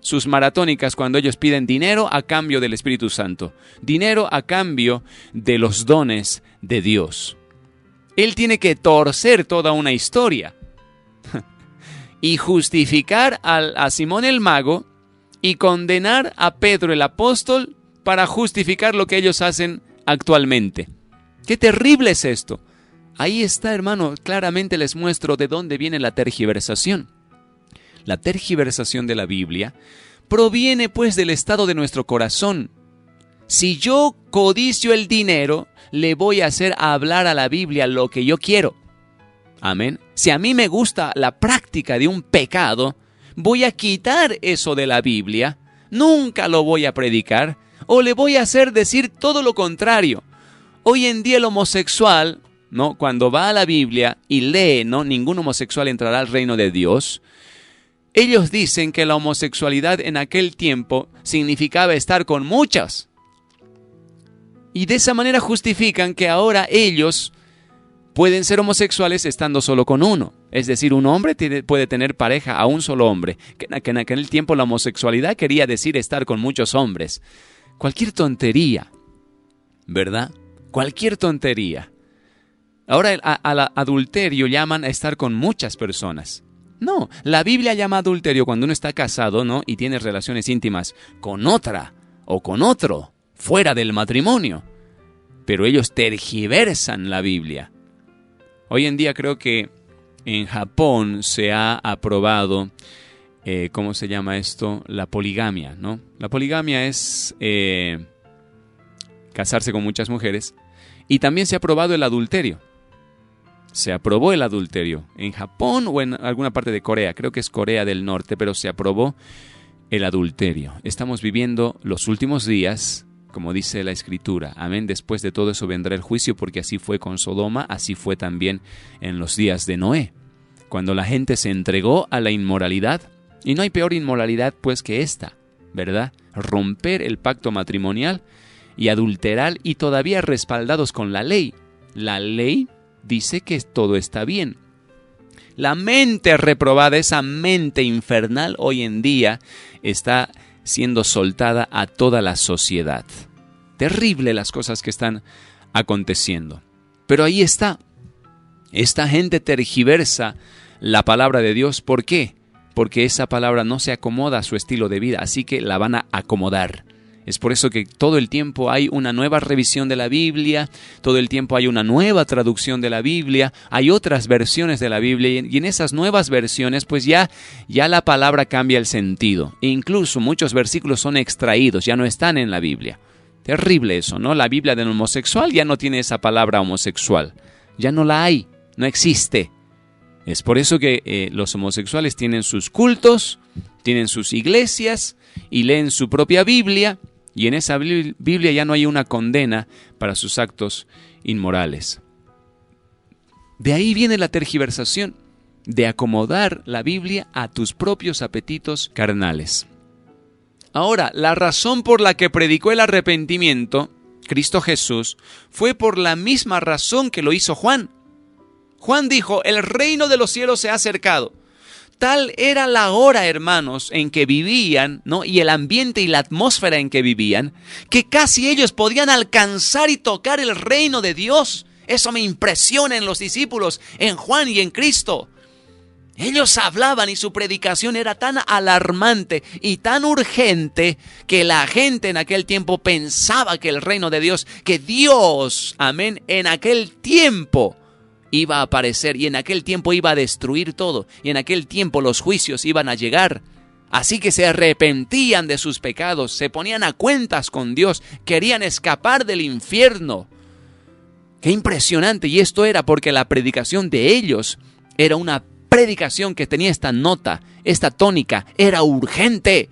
sus maratónicas cuando ellos piden dinero a cambio del Espíritu Santo, dinero a cambio de los dones de Dios. Él tiene que torcer toda una historia y justificar a Simón el mago y condenar a Pedro el apóstol para justificar lo que ellos hacen actualmente. ¡Qué terrible es esto! Ahí está, hermano, claramente les muestro de dónde viene la tergiversación. La tergiversación de la Biblia proviene pues del estado de nuestro corazón. Si yo codicio el dinero, le voy a hacer hablar a la Biblia lo que yo quiero. Amén. Si a mí me gusta la práctica de un pecado, voy a quitar eso de la Biblia, nunca lo voy a predicar, o le voy a hacer decir todo lo contrario. Hoy en día el homosexual, ¿no?, cuando va a la Biblia y lee, ¿no?, ningún homosexual entrará al reino de Dios, ellos dicen que la homosexualidad en aquel tiempo significaba estar con muchas. Y de esa manera justifican que ahora ellos pueden ser homosexuales estando solo con uno. Es decir, un hombre puede tener pareja a un solo hombre. Que en aquel tiempo la homosexualidad quería decir estar con muchos hombres. Cualquier tontería, ¿verdad? Cualquier tontería. Ahora al adulterio llaman a estar con muchas personas. No, la Biblia llama adulterio cuando uno está casado, ¿no?, y tiene relaciones íntimas con otra o con otro, fuera del matrimonio. Pero ellos tergiversan la Biblia. Hoy en día creo que en Japón se ha aprobado, ¿cómo se llama esto? La poligamia, ¿no? La poligamia es casarse con muchas mujeres. Y también se ha aprobado el adulterio. Se aprobó el adulterio en Japón o en alguna parte de Corea. Creo que es Corea del Norte, pero se aprobó el adulterio. Estamos viviendo los últimos días, como dice la Escritura. Amén. Después de todo eso vendrá el juicio, porque así fue con Sodoma, así fue también en los días de Noé, cuando la gente se entregó a la inmoralidad. Y no hay peor inmoralidad pues que esta, ¿verdad? Romper el pacto matrimonial y adulterar, y todavía respaldados con la ley. La ley dice que todo está bien. La mente reprobada, esa mente infernal, hoy en día está siendo soltada a toda la sociedad. Terrible las cosas que están aconteciendo. Pero ahí está. Esta gente tergiversa la palabra de Dios. ¿Por qué? Porque esa palabra no se acomoda a su estilo de vida, así que la van a acomodar. Es por eso que todo el tiempo hay una nueva revisión de la Biblia, todo el tiempo hay una nueva traducción de la Biblia, hay otras versiones de la Biblia, y en esas nuevas versiones pues ya la palabra cambia el sentido. E incluso muchos versículos son extraídos, ya no están en la Biblia. Terrible eso, ¿no? La Biblia del homosexual ya no tiene esa palabra homosexual, ya no la hay, no existe. Es por eso que los homosexuales tienen sus cultos, tienen sus iglesias y leen su propia Biblia, y en esa Biblia ya no hay una condena para sus actos inmorales. De ahí viene la tergiversación, de acomodar la Biblia a tus propios apetitos carnales. Ahora, la razón por la que predicó el arrepentimiento, Cristo Jesús, fue por la misma razón que lo hizo Juan. Juan dijo: el reino de los cielos se ha acercado. Tal era la hora, hermanos, en que vivían, ¿no?, y el ambiente y la atmósfera en que vivían, que casi ellos podían alcanzar y tocar el reino de Dios. Eso me impresiona en los discípulos, en Juan y en Cristo. Ellos hablaban y su predicación era tan alarmante y tan urgente que la gente en aquel tiempo pensaba que el reino de Dios, que Dios, amén, en aquel tiempo iba a aparecer, y en aquel tiempo iba a destruir todo, y en aquel tiempo los juicios iban a llegar. Así que se arrepentían de sus pecados, se ponían a cuentas con Dios, querían escapar del infierno. ¡Qué impresionante! Y esto era porque la predicación de ellos era una predicación que tenía esta nota, esta tónica, era urgente.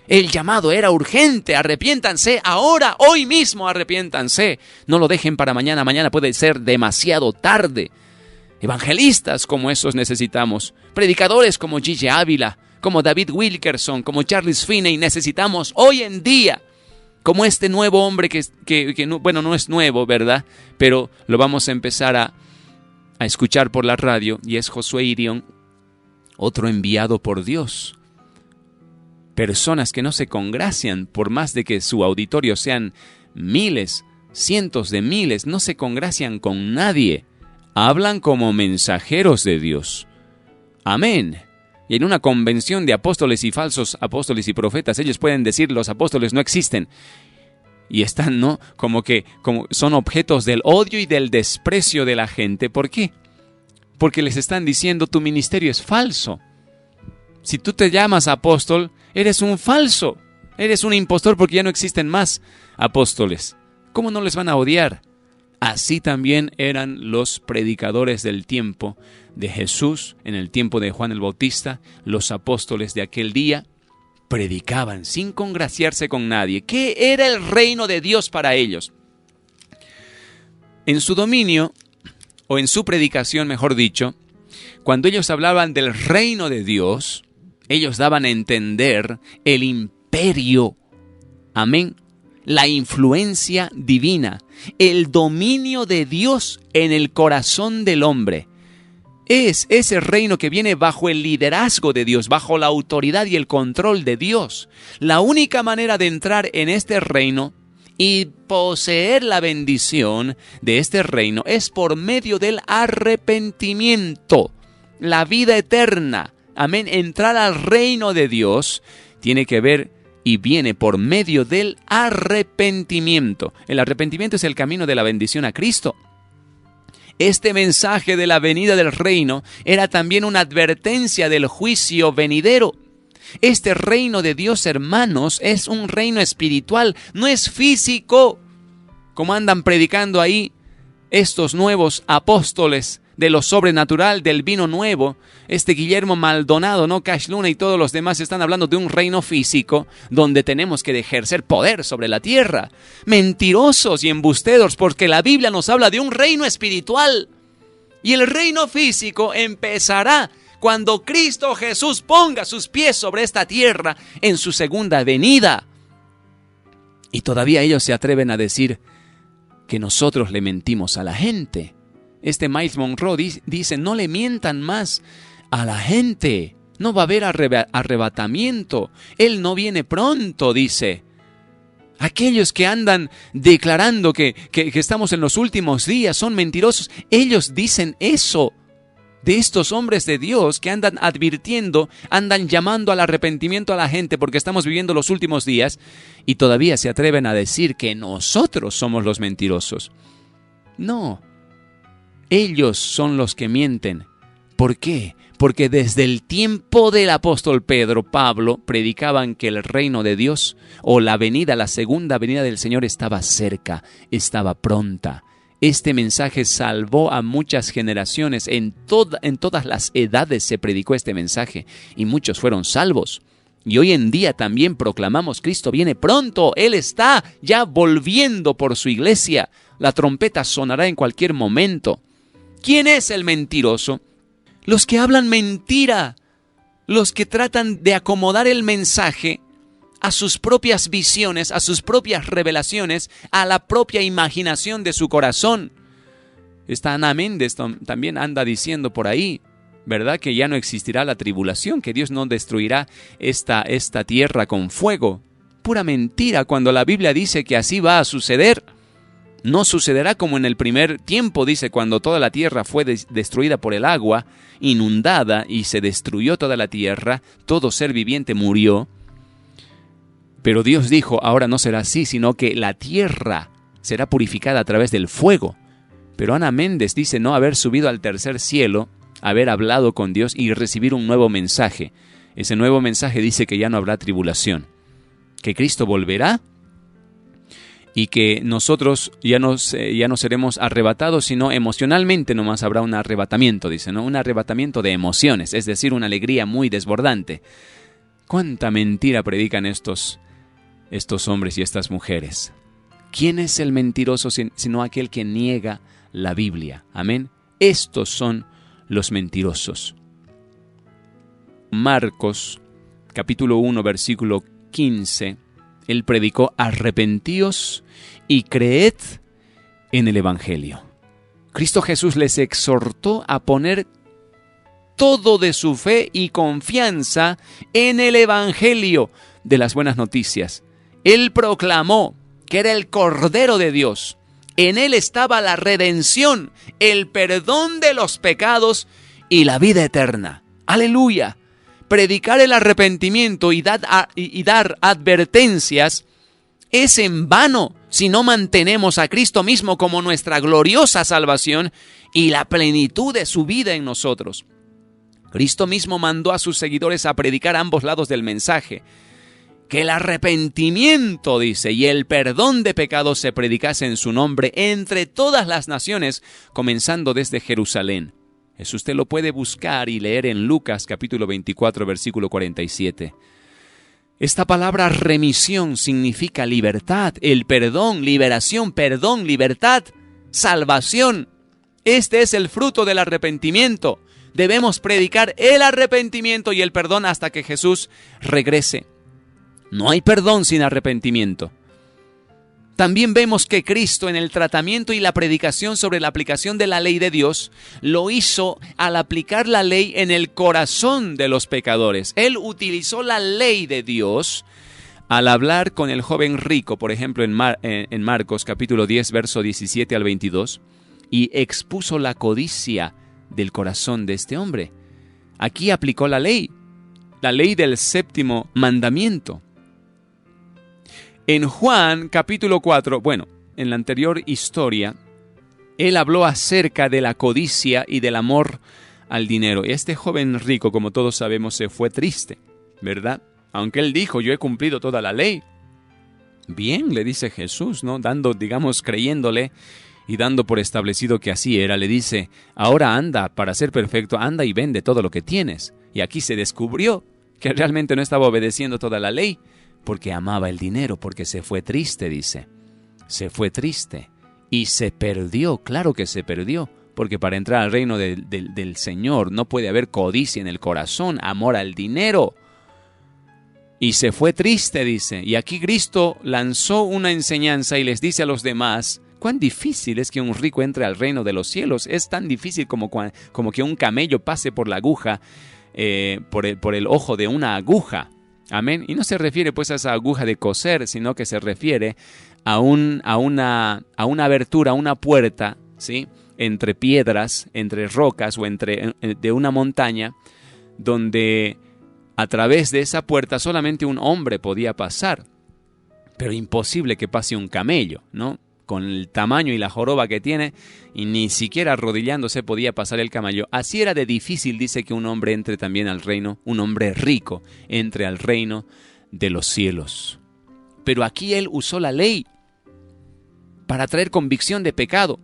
El llamado era urgente. Arrepiéntanse ahora, hoy mismo arrepiéntanse. No lo dejen para mañana, mañana puede ser demasiado tarde. Evangelistas como esos necesitamos. Predicadores como Gigi Ávila, como David Wilkerson, como Charles Finney necesitamos hoy en día. Como este nuevo hombre que no es nuevo, ¿verdad? Pero lo vamos a empezar a escuchar por la radio, y es Josué Irion, otro enviado por Dios. Personas que no se congracian, por más de que su auditorio sean miles, cientos de miles, no se congracian con nadie. Hablan como mensajeros de Dios. Amén. Y en una convención de apóstoles y falsos apóstoles y profetas, ellos pueden decir: los apóstoles no existen. Y están, ¿no?, como son objetos del odio y del desprecio de la gente. ¿Por qué? Porque les están diciendo: tu ministerio es falso. Si tú te llamas apóstol, eres un falso, eres un impostor porque ya no existen más apóstoles. ¿Cómo no les van a odiar? Así también eran los predicadores del tiempo de Jesús, en el tiempo de Juan el Bautista. Los apóstoles de aquel día predicaban sin congraciarse con nadie. ¿Qué era el reino de Dios para ellos? En su dominio, o en su predicación, mejor dicho, cuando ellos hablaban del reino de Dios, ellos daban a entender el imperio, amén, la influencia divina, el dominio de Dios en el corazón del hombre. Es ese reino que viene bajo el liderazgo de Dios, bajo la autoridad y el control de Dios. La única manera de entrar en este reino y poseer la bendición de este reino es por medio del arrepentimiento, la vida eterna. Amén. Entrar al reino de Dios tiene que ver y viene por medio del arrepentimiento. El arrepentimiento es el camino de la bendición a Cristo. Este mensaje de la venida del reino era también una advertencia del juicio venidero. Este reino de Dios, hermanos, es un reino espiritual, no es físico, como andan predicando ahí estos nuevos apóstoles de lo sobrenatural, del vino nuevo. Este Guillermo Maldonado, ¿no? Cash Luna y todos los demás están hablando de un reino físico donde tenemos que ejercer poder sobre la tierra. Mentirosos y embusteros, porque la Biblia nos habla de un reino espiritual. Y el reino físico empezará cuando Cristo Jesús ponga sus pies sobre esta tierra en su segunda venida. Y todavía ellos se atreven a decir que nosotros le mentimos a la gente. Este Miles Monroe dice, no le mientan más a la gente. No va a haber arrebatamiento. Él no viene pronto, dice. Aquellos que andan declarando que estamos en los últimos días son mentirosos. Ellos dicen eso de estos hombres de Dios que andan advirtiendo, andan llamando al arrepentimiento a la gente porque estamos viviendo los últimos días y todavía se atreven a decir que nosotros somos los mentirosos. No, ellos son los que mienten. ¿Por qué? Porque desde el tiempo del apóstol Pablo, predicaban que el reino de Dios o la segunda venida del Señor estaba cerca, estaba pronta. Este mensaje salvó a muchas generaciones, en todas las edades se predicó este mensaje y muchos fueron salvos. Y hoy en día también proclamamos, Cristo viene pronto, Él está ya volviendo por su iglesia. La trompeta sonará en cualquier momento. ¿Quién es el mentiroso? Los que hablan mentira, los que tratan de acomodar el mensaje a sus propias visiones, a sus propias revelaciones, a la propia imaginación de su corazón. Esta Ana Méndez también anda diciendo por ahí, ¿verdad? Que ya no existirá la tribulación, que Dios no destruirá esta tierra con fuego. Pura mentira, cuando la Biblia dice que así va a suceder. No sucederá como en el primer tiempo, dice, cuando toda la tierra fue destruida por el agua, inundada y se destruyó toda la tierra, todo ser viviente murió. Pero Dios dijo, ahora no será así, sino que la tierra será purificada a través del fuego. Pero Ana Méndez dice no haber subido al tercer cielo, haber hablado con Dios y recibir un nuevo mensaje. Ese nuevo mensaje dice que ya no habrá tribulación, que Cristo volverá y que nosotros ya no seremos arrebatados, sino emocionalmente nomás habrá un arrebatamiento, dice, ¿no? Un arrebatamiento de emociones, es decir, una alegría muy desbordante. ¿Cuánta mentira predican estos hombres y estas mujeres? ¿Quién es el mentiroso sino aquel que niega la Biblia? Amén. Estos son los mentirosos. Marcos, capítulo 1, versículo 15, él predicó, arrepentíos y creed en el Evangelio. Cristo Jesús les exhortó a poner todo de su fe y confianza en el Evangelio de las buenas noticias. Él proclamó que era el Cordero de Dios. En él estaba la redención, el perdón de los pecados y la vida eterna. ¡Aleluya! Predicar el arrepentimiento y dar advertencias es en vano si no mantenemos a Cristo mismo como nuestra gloriosa salvación y la plenitud de su vida en nosotros. Cristo mismo mandó a sus seguidores a predicar ambos lados del mensaje. que el arrepentimiento, dice, y el perdón de pecados se predicase en su nombre entre todas las naciones, comenzando desde Jerusalén. Eso usted lo puede buscar y leer en Lucas capítulo 24, versículo 47. Esta palabra remisión significa libertad, el perdón, liberación, perdón, libertad, salvación. Este es el fruto del arrepentimiento. Debemos predicar el arrepentimiento y el perdón hasta que Jesús regrese. No hay perdón sin arrepentimiento. También vemos que Cristo en el tratamiento y la predicación sobre la aplicación de la ley de Dios, lo hizo al aplicar la ley en el corazón de los pecadores. Él utilizó la ley de Dios al hablar con el joven rico, por ejemplo en Marcos capítulo 10, verso 17 al 22, y expuso la codicia del corazón de este hombre. Aquí aplicó la ley del séptimo mandamiento. En Juan capítulo 4, en la anterior historia, él habló acerca de la codicia y del amor al dinero. Este joven rico, como todos sabemos, se fue triste, ¿verdad? Aunque él dijo, yo he cumplido toda la ley. Bien, le dice Jesús, ¿no? Creyéndole y dando por establecido que así era, le dice, ahora anda, para ser perfecto, anda y vende todo lo que tienes. Y aquí se descubrió que realmente no estaba obedeciendo toda la ley, porque amaba el dinero, porque se fue triste, dice. Se fue triste y se perdió, claro que se perdió, porque para entrar al reino del Señor no puede haber codicia en el corazón, amor al dinero. Y se fue triste, dice. Y aquí Cristo lanzó una enseñanza y les dice a los demás, cuán difícil es que un rico entre al reino de los cielos. Es tan difícil como que un camello pase por la aguja, por el ojo de una aguja. Amén. Y no se refiere pues a esa aguja de coser, sino que se refiere a una abertura, a una puerta, ¿sí? Entre piedras, entre rocas o de una montaña, donde a través de esa puerta solamente un hombre podía pasar. Pero imposible que pase un camello, ¿no? Con el tamaño y la joroba que tiene, y ni siquiera arrodillándose podía pasar el camello. Así era de difícil, dice, que un hombre entre también al reino, un hombre rico entre al reino de los cielos. Pero aquí él usó la ley para traer convicción de pecado.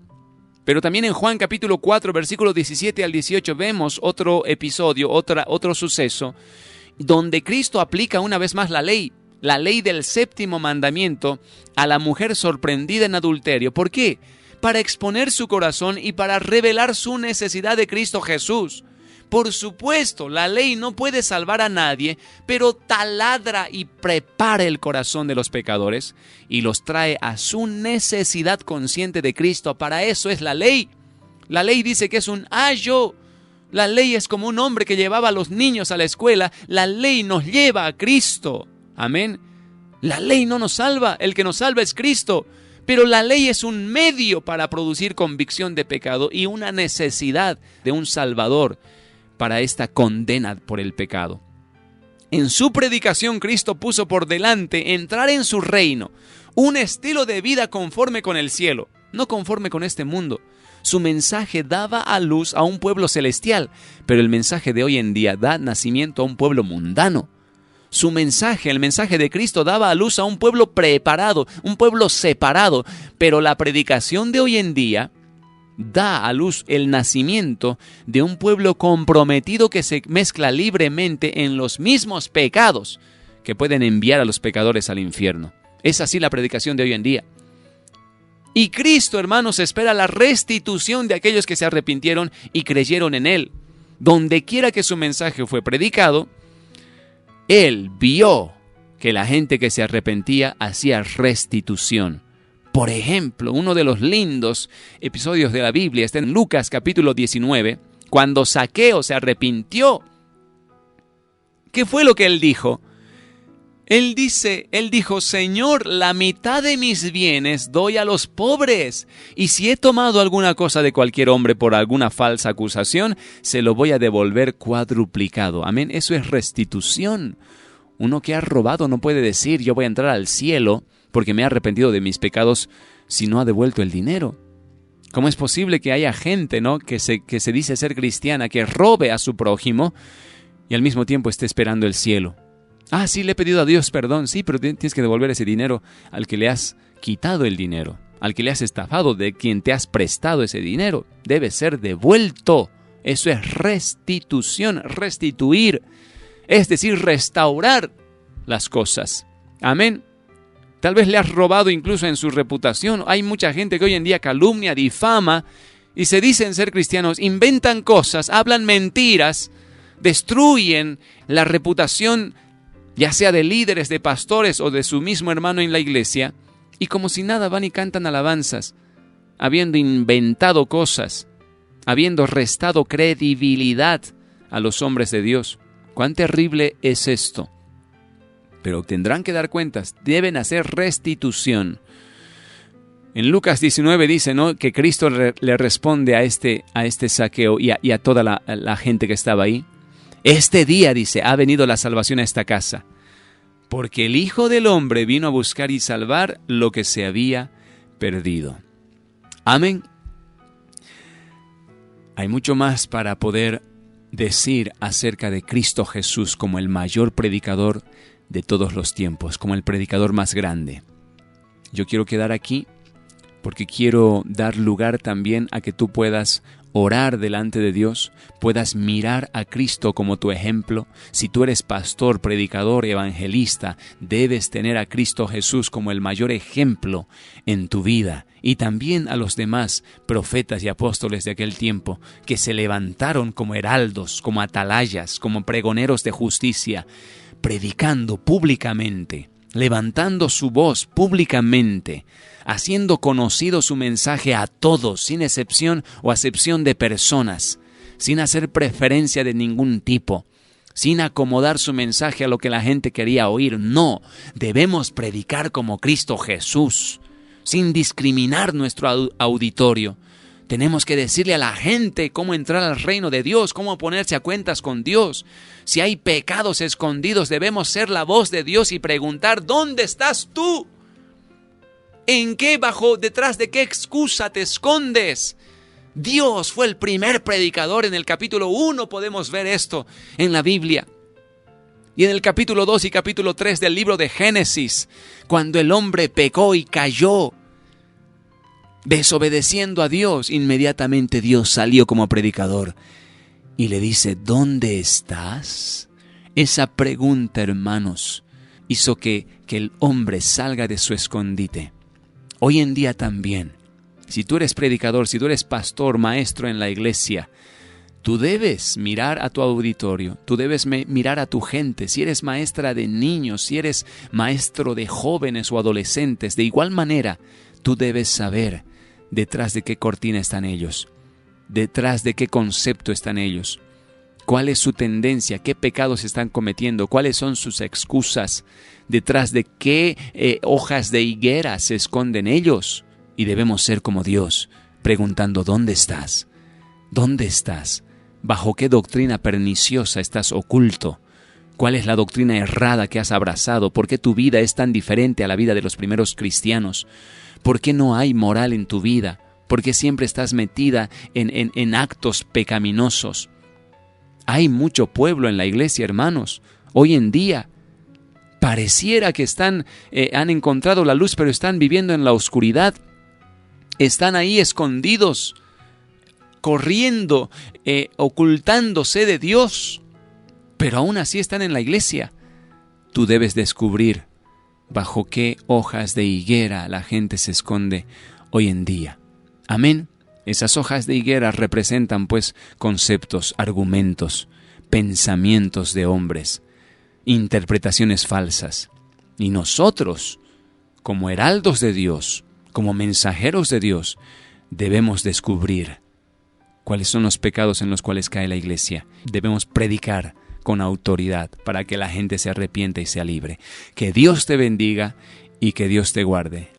Pero también en Juan capítulo 4, versículos 17 al 18, vemos otro episodio, otro suceso, donde Cristo aplica una vez más la ley del séptimo mandamiento a la mujer sorprendida en adulterio. ¿Por qué? Para exponer su corazón y para revelar su necesidad de Cristo Jesús. Por supuesto, la ley no puede salvar a nadie, pero taladra y prepara el corazón de los pecadores y los trae a su necesidad consciente de Cristo. Para eso es la ley. La ley dice que es un ayo. La ley es como un hombre que llevaba a los niños a la escuela. La ley nos lleva a Cristo. Amén. La ley no nos salva, el que nos salva es Cristo, pero la ley es un medio para producir convicción de pecado y una necesidad de un Salvador para esta condena por el pecado. En su predicación, Cristo puso por delante entrar en su reino, un estilo de vida conforme con el cielo, no conforme con este mundo. Su mensaje daba a luz a un pueblo celestial, pero el mensaje de hoy en día da nacimiento a un pueblo mundano. Su mensaje, el mensaje de Cristo, daba a luz a un pueblo preparado, un pueblo separado, pero la predicación de hoy en día da a luz el nacimiento de un pueblo comprometido que se mezcla libremente en los mismos pecados que pueden enviar a los pecadores al infierno. Es así la predicación de hoy en día. Y Cristo, hermanos, espera la restitución de aquellos que se arrepintieron y creyeron en Él. Donde quiera que su mensaje fue predicado, Él vio que la gente que se arrepentía hacía restitución. Por ejemplo, uno de los lindos episodios de la Biblia está en Lucas capítulo 19, cuando Zaqueo se arrepintió. ¿Qué fue lo que él dijo? Él dijo, Señor, la mitad de mis bienes doy a los pobres, y si he tomado alguna cosa de cualquier hombre por alguna falsa acusación, se lo voy a devolver cuadruplicado. Amén, eso es restitución. Uno que ha robado no puede decir, yo voy a entrar al cielo porque me he arrepentido de mis pecados si no ha devuelto el dinero. ¿Cómo es posible que haya gente, ¿no?, que se dice ser cristiana, que robe a su prójimo y al mismo tiempo esté esperando el cielo? Ah, sí, le he pedido a Dios perdón. Sí, pero tienes que devolver ese dinero al que le has quitado el dinero, al que le has estafado, de quien te has prestado ese dinero. Debe ser devuelto. Eso es restitución, restituir. Es decir, restaurar las cosas. Amén. Tal vez le has robado incluso en su reputación. Hay mucha gente que hoy en día calumnia, difama y se dicen ser cristianos, inventan cosas, hablan mentiras, destruyen la reputación ya sea de líderes, de pastores o de su mismo hermano en la iglesia, y como si nada van y cantan alabanzas, habiendo inventado cosas, habiendo restado credibilidad a los hombres de Dios. ¡Cuán terrible es esto! Pero tendrán que dar cuentas, deben hacer restitución. En Lucas 19 dice, ¿no?, que Cristo le responde a este saqueo y a toda la gente que estaba ahí. Este día, dice, ha venido la salvación a esta casa, porque el Hijo del Hombre vino a buscar y salvar lo que se había perdido. Amén. Hay mucho más para poder decir acerca de Cristo Jesús como el mayor predicador de todos los tiempos, como el predicador más grande. Yo quiero quedar aquí porque quiero dar lugar también a que tú puedas orar delante de Dios, puedas mirar a Cristo como tu ejemplo. Si tú eres pastor, predicador, evangelista, debes tener a Cristo Jesús como el mayor ejemplo en tu vida, y también a los demás profetas y apóstoles de aquel tiempo que se levantaron como heraldos, como atalayas, como pregoneros de justicia, predicando públicamente, levantando su voz públicamente, haciendo conocido su mensaje a todos, sin excepción o acepción de personas, sin hacer preferencia de ningún tipo, sin acomodar su mensaje a lo que la gente quería oír. No, debemos predicar como Cristo Jesús, sin discriminar nuestro auditorio. Tenemos que decirle a la gente cómo entrar al reino de Dios, cómo ponerse a cuentas con Dios. Si hay pecados escondidos, debemos ser la voz de Dios y preguntar, ¿dónde estás tú? ¿En qué, detrás de qué excusa te escondes? Dios fue el primer predicador. En el capítulo 1 podemos ver esto en la Biblia. Y en el capítulo 2 y capítulo 3 del libro de Génesis, cuando el hombre pecó y cayó, desobedeciendo a Dios, inmediatamente Dios salió como predicador y le dice, ¿dónde estás? Esa pregunta, hermanos, hizo que el hombre salga de su escondite. Hoy en día también, si tú eres predicador, si tú eres pastor, maestro en la iglesia, tú debes mirar a tu auditorio, tú debes mirar a tu gente. Si eres maestra de niños, si eres maestro de jóvenes o adolescentes, de igual manera, tú debes saber detrás de qué cortina están ellos, detrás de qué concepto están ellos, cuál es su tendencia, qué pecados están cometiendo, cuáles son sus excusas, detrás de qué hojas de higuera se esconden ellos. Y debemos ser como Dios, preguntando, ¿dónde estás? ¿Dónde estás? ¿Bajo qué doctrina perniciosa estás oculto? ¿Cuál es la doctrina errada que has abrazado? ¿Por qué tu vida es tan diferente a la vida de los primeros cristianos? ¿Por qué no hay moral en tu vida? ¿Por qué siempre estás metida en actos pecaminosos? Hay mucho pueblo en la iglesia, hermanos. Hoy en día pareciera que han encontrado la luz, pero están viviendo en la oscuridad. Están ahí escondidos, corriendo, ocultándose de Dios, pero aún así están en la iglesia. Tú debes descubrir bajo qué hojas de higuera la gente se esconde hoy en día. Amén. Esas hojas de higuera representan pues conceptos, argumentos, pensamientos de hombres, interpretaciones falsas. Y nosotros, como heraldos de Dios, como mensajeros de Dios, debemos descubrir cuáles son los pecados en los cuales cae la iglesia. Debemos predicar con autoridad para que la gente se arrepienta y sea libre. Que Dios te bendiga y que Dios te guarde.